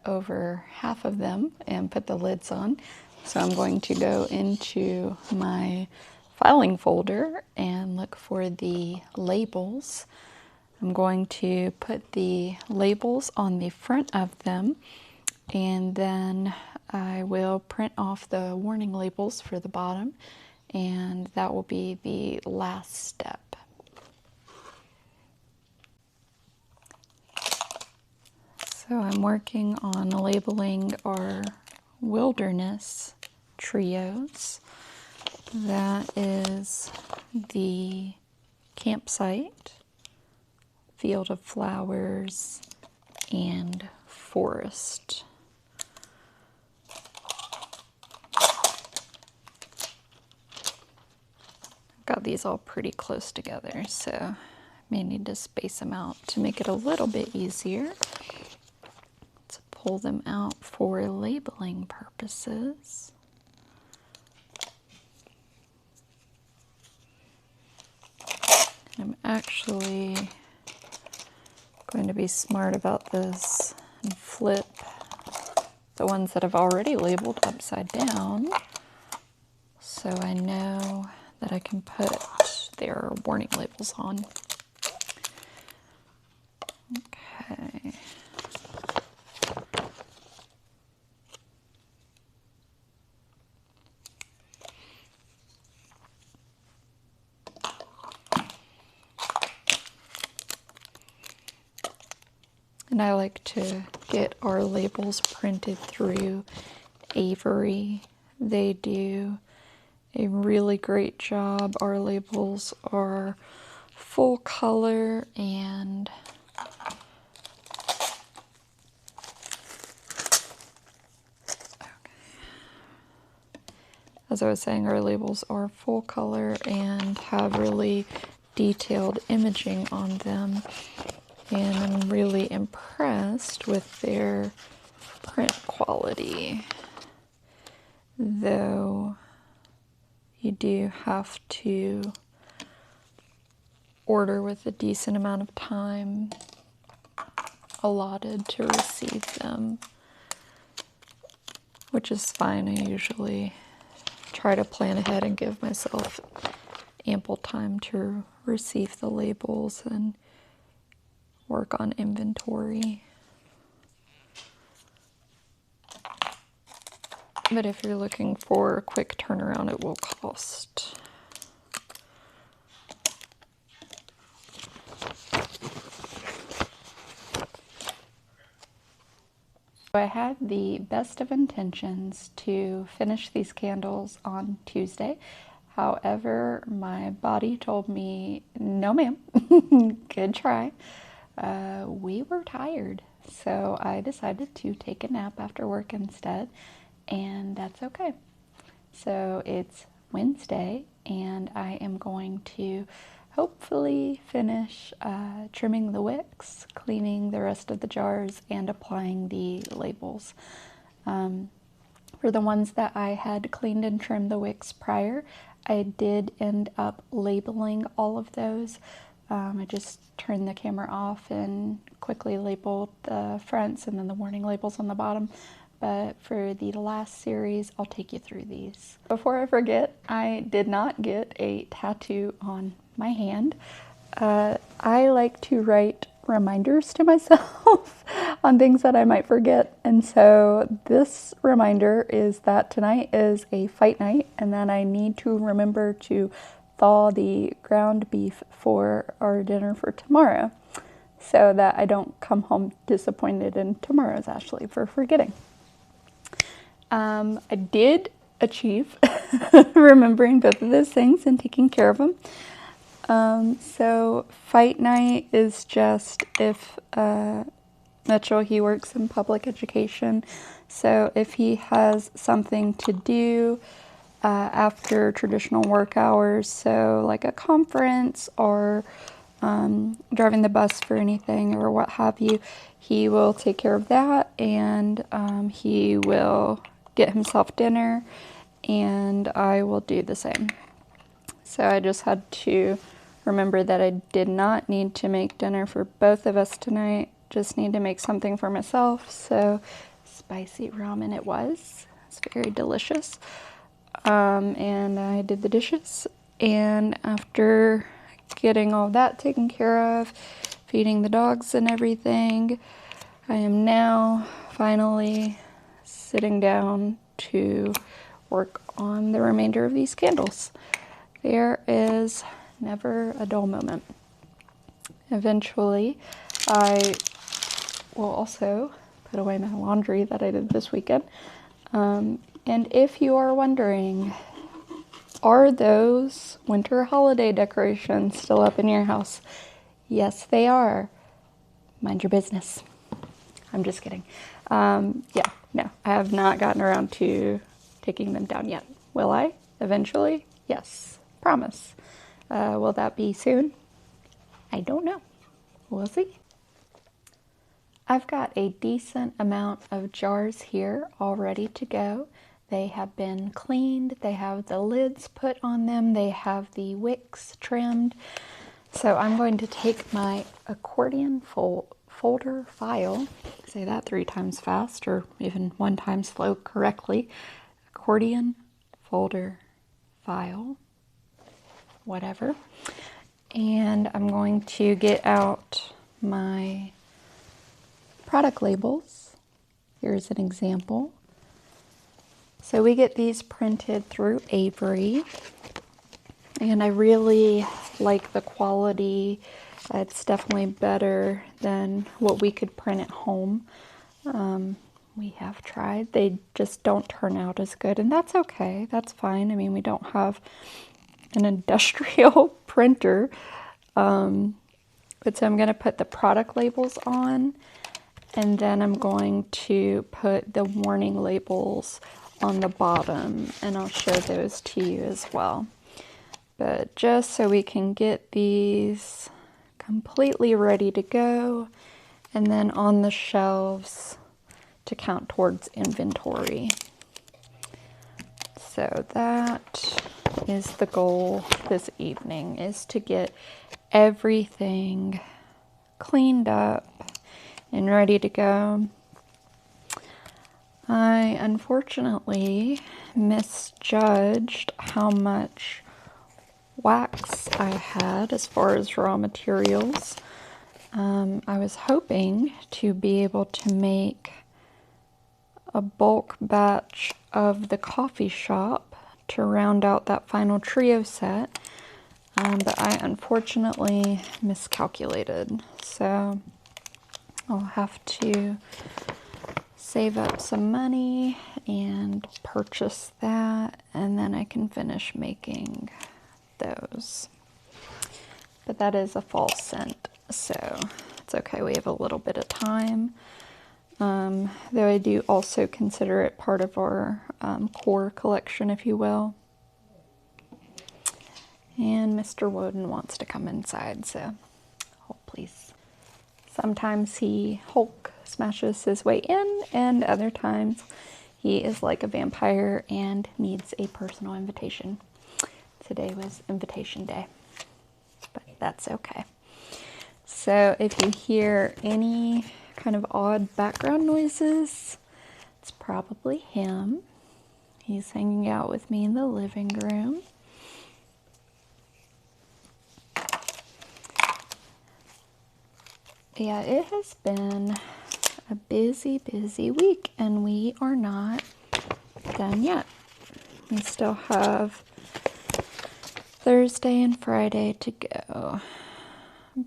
over half of them and put the lids on. So I'm going to go into my filing folder and look for the labels. I'm going to put the labels on the front of them, and then I will print off the warning labels for the bottom, and that will be the last step. So I'm working on labeling our wilderness trios. That is the campsite, field of flowers, and forest. Got these all pretty close together, so I may need to space them out to make it a little bit easier to pull them out for labeling purposes. I'm actually going to be smart about this and flip the ones that I've already labeled upside down, so I know that I can put their warning labels on. Okay. And I like to get our labels printed through Avery. They do a really great job. Our labels are full color, and as I was saying, our labels are full color and have really detailed imaging on them. And I'm really impressed with their print quality, though you do have to order with a decent amount of time allotted to receive them, which is fine. I usually try to plan ahead and give myself ample time to receive the labels and work on inventory. But if you're looking for a quick turnaround, it will cost. I had the best of intentions to finish these candles on Tuesday. However, my body told me, no ma'am, good try. We were tired, so I decided to take a nap after work instead, and that's okay. So it's Wednesday, and I am going to hopefully finish trimming the wicks, cleaning the rest of the jars, and applying the labels. For the ones that I had cleaned and trimmed the wicks prior, I did end up labeling all of those. I just turned the camera off and quickly labeled the fronts and then the warning labels on the bottom. But for the last series, I'll take you through these. Before I forget, I did not get a tattoo on my hand. I like to write reminders to myself on things that I might forget. And so this reminder is that tonight is a fight night and that I need to remember to thaw the ground beef for our dinner for tomorrow so that I don't come home disappointed in tomorrow's Ashley for forgetting. I did achieve remembering both of those things and taking care of them. So fight night is just if Mitchell, he works in public education, so if he has something to do after traditional work hours, so like a conference or driving the bus for anything or what have you, he will take care of that, and he will get himself dinner, and I will do the same. So I just had to remember that I did not need to make dinner for both of us tonight, just need to make something for myself. So spicy ramen it was. It's very delicious. And I did the dishes, and after getting all that taken care of, feeding the dogs and everything, I am now finally sitting down to work on the remainder of these candles. There is never a dull moment. Eventually, I will also put away my laundry that I did this weekend. And if you are wondering, are those winter holiday decorations still up in your house? Yes, they are. Mind your business. I'm just kidding. Yeah, no, I have not gotten around to taking them down yet. Will I? Eventually? Yes. Promise. Will that be soon? I don't know. We'll see. I've got a decent amount of jars here all ready to go. They have been cleaned. They have the lids put on them. They have the wicks trimmed. So I'm going to take my accordion folder file, say that 3 times fast or even 1 time slow correctly, accordion folder file, whatever. And I'm going to get out my product labels. Here's an example. So we get these printed through Avery, and I really like the quality. It's definitely better than what we could print at home. We have tried. They just don't turn out as good, and that's okay. That's fine. I mean, we don't have an industrial printer. But so I'm going to put the product labels on, and then I'm going to put the warning labels on the bottom, and I'll show those to you as well. But just so we can get these completely ready to go, and then on the shelves to count towards inventory. So that is the goal this evening, is to get everything cleaned up and ready to go. I unfortunately misjudged how much wax I had as far as raw materials. I was hoping to be able to make a bulk batch of the coffee shop to round out that final trio set, but I unfortunately miscalculated, so I'll have to save up some money and purchase that, and then I can finish making those. But that is a fall scent, so it's okay, we have a little bit of time. Though I do also consider it part of our core collection, if you will. And Mr. Woden wants to come inside, so hold please. Sometimes he Hulk smashes his way in, and other times he is like a vampire and needs a personal invitation. Today was invitation day, but that's okay. So if you hear any kind of odd background noises, it's probably him. He's hanging out with me in the living room. Yeah, it has been a busy week, and we are not done yet. We still have Thursday and Friday to go,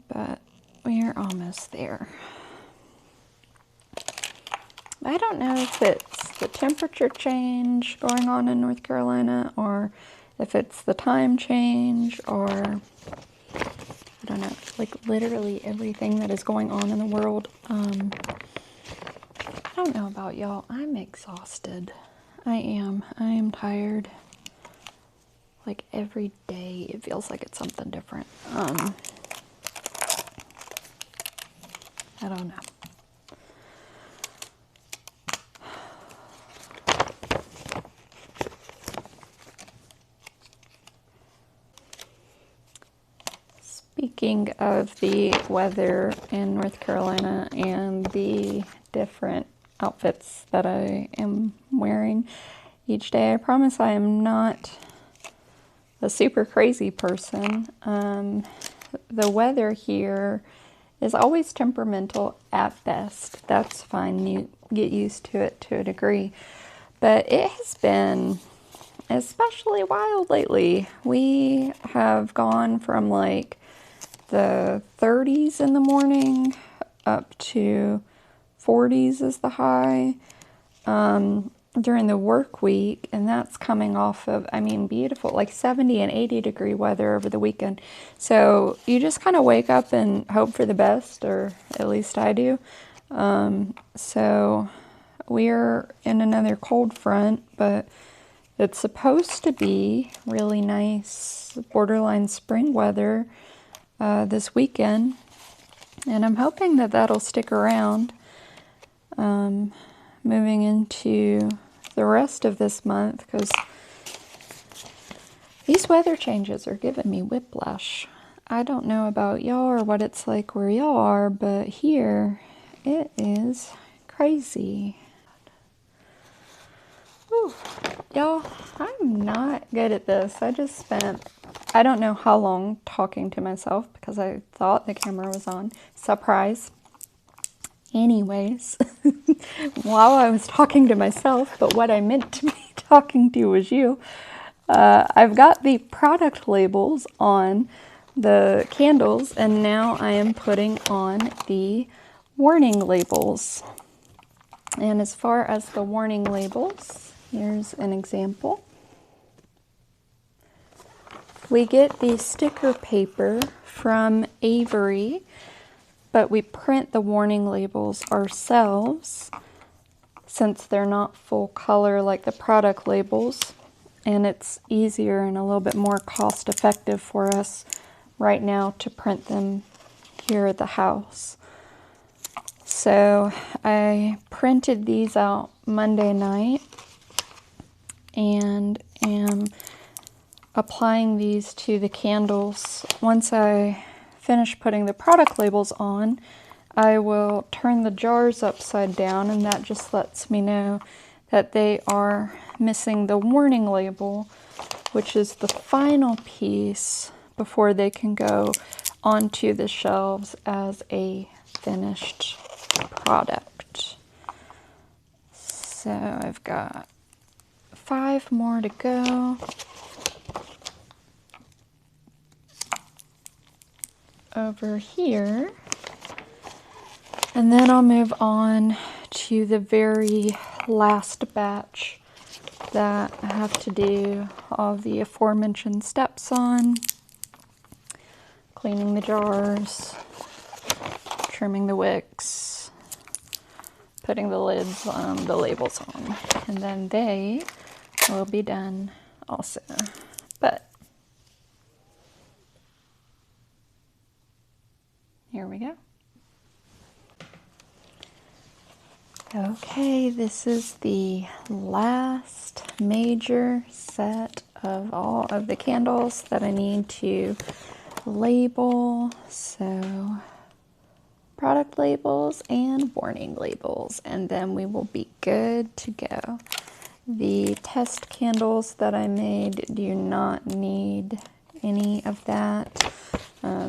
but we are almost there. I don't know if it's the temperature change going on in North Carolina, or if it's the time change, or I don't know, like literally everything that is going on in the world. I don't know about y'all. I'm exhausted. I am tired. Like every day it feels like it's something different. I don't know. Speaking of the weather in North Carolina and the different outfits that I am wearing each day, I promise I am not a super crazy person. The weather here is always temperamental at best. That's fine. You get used to it to a degree. But it has been especially wild lately. We have gone from like the 30s in the morning up to 40s is the high during the work week, and that's coming off of, I mean, beautiful, like 70 and 80 degree weather over the weekend. So you just kind of wake up and hope for the best, or at least I do. So we're in another cold front, but it's supposed to be really nice, borderline spring weather this weekend, and I'm hoping that that'll stick around moving into the rest of this month, because these weather changes are giving me whiplash. I don't know about y'all or what it's like where y'all are, but here it is crazy. Whew. Y'all, I'm not good at this. I just spent I don't know how long talking to myself because I thought the camera was on. Surprise. Anyways, while I was talking to myself, but what I meant to be talking to was you, I've got the product labels on the candles, and now I am putting on the warning labels. And as far as the warning labels, here's an example. We get the sticker paper from Avery, but we print the warning labels ourselves since they're not full color like the product labels, and it's easier and a little bit more cost effective for us right now to print them here at the house. So I printed these out Monday night and am applying these to the candles. Once I finish putting the product labels on, I will turn the jars upside down, and that just lets me know that they are missing the warning label, which is the final piece before they can go onto the shelves as a finished product. So I've got 5 more to go. Over here, and then I'll move on to the very last batch that I have to do all of the aforementioned steps on: cleaning the jars, trimming the wicks, putting the lids on, the labels on, and then they will be done also. But here we go. Okay, this is the last major set of all of the candles that I need to label. So product labels and warning labels, and then we will be good to go. The test candles that I made do not need any of that.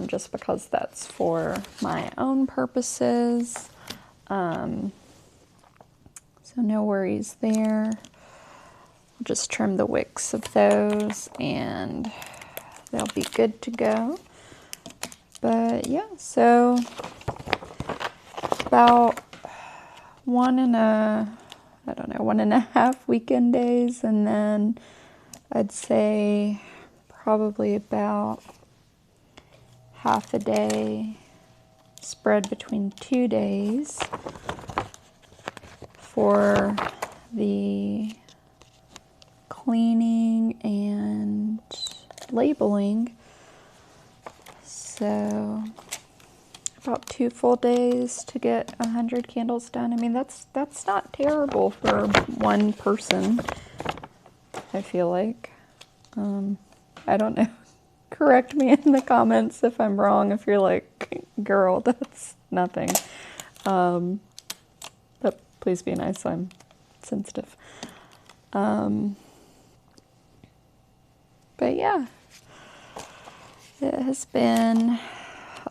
Just because that's for my own purposes. So no worries there. Just trim the wicks of those and they'll be good to go. But yeah, so about 1.5 weekend days, and then I'd say probably about half a day spread between 2 days for the cleaning and labeling. So about 2 full days to get 100 candles done. I mean, that's not terrible for one person, I feel like. I don't know. Correct me in the comments if I'm wrong, if you're like, girl, that's nothing. But please be nice, I'm sensitive. But yeah, it has been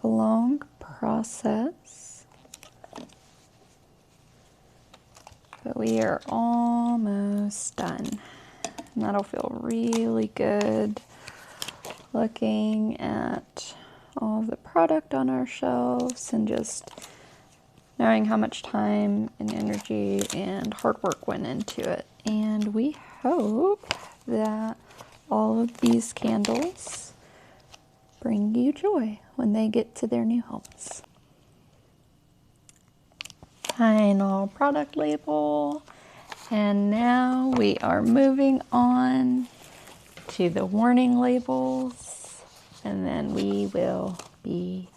a long process, but we are almost done. And that'll feel really good. Looking at all the product on our shelves and just knowing how much time and energy and hard work went into it. And we hope that all of these candles bring you joy when they get to their new homes. Final product label. And now we are moving on to the warning labels, and then we will be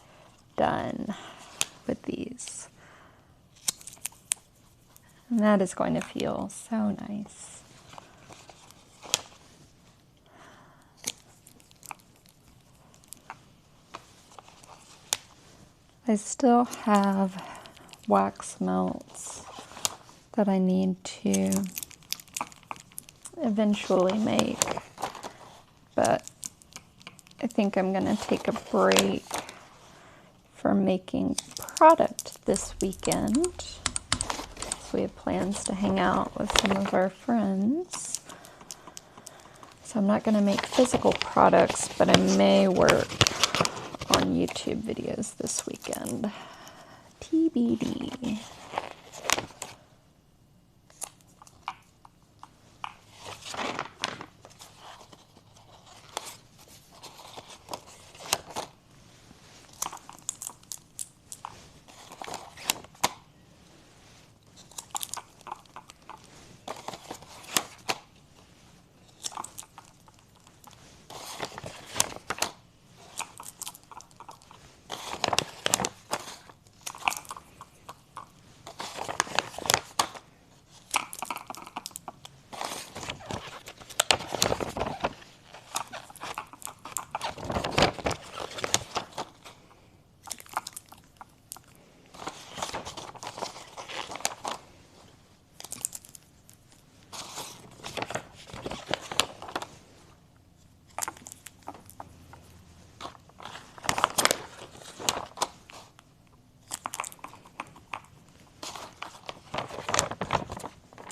done with these. And that is going to feel so nice. I still have wax melts that I need to eventually make, but I think I'm going to take a break from making product this weekend. So we have plans to hang out with some of our friends. So I'm not going to make physical products, but I may work on YouTube videos this weekend. TBD.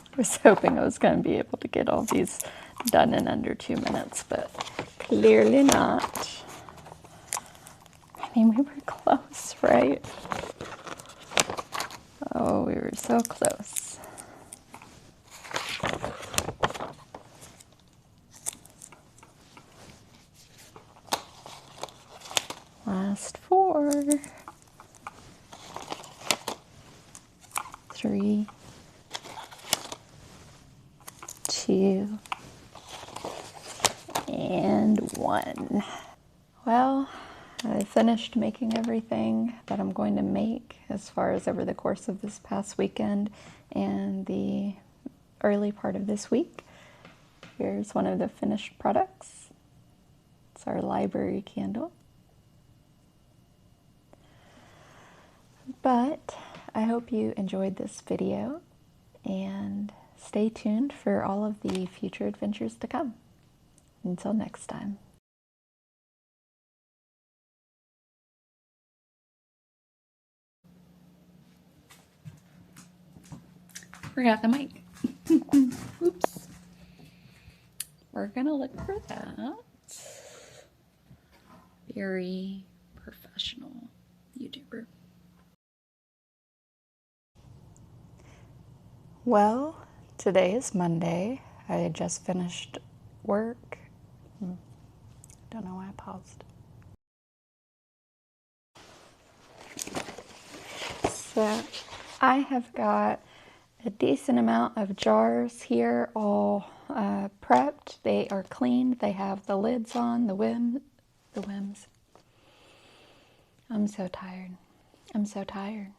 I was hoping I was going to be able to get all these done in under 2 minutes, but clearly not. I mean, we were close, right? Oh, we were so close. Last 4. 3, 2, and 1. Well, I finished making everything that I'm going to make as far as over the course of this past weekend and the early part of this week. Here's one of the finished products. It's our library candle. But I hope you enjoyed this video and stay tuned for all of the future adventures to come. Until next time. Forgot the mic. Oops. We're gonna look for that. Very professional YouTuber. Well, today is Monday. I just finished work. Don't know why I paused. So I have got a decent amount of jars here, all prepped. They are cleaned. They have the lids on, the whims. I'm so tired. I'm so tired.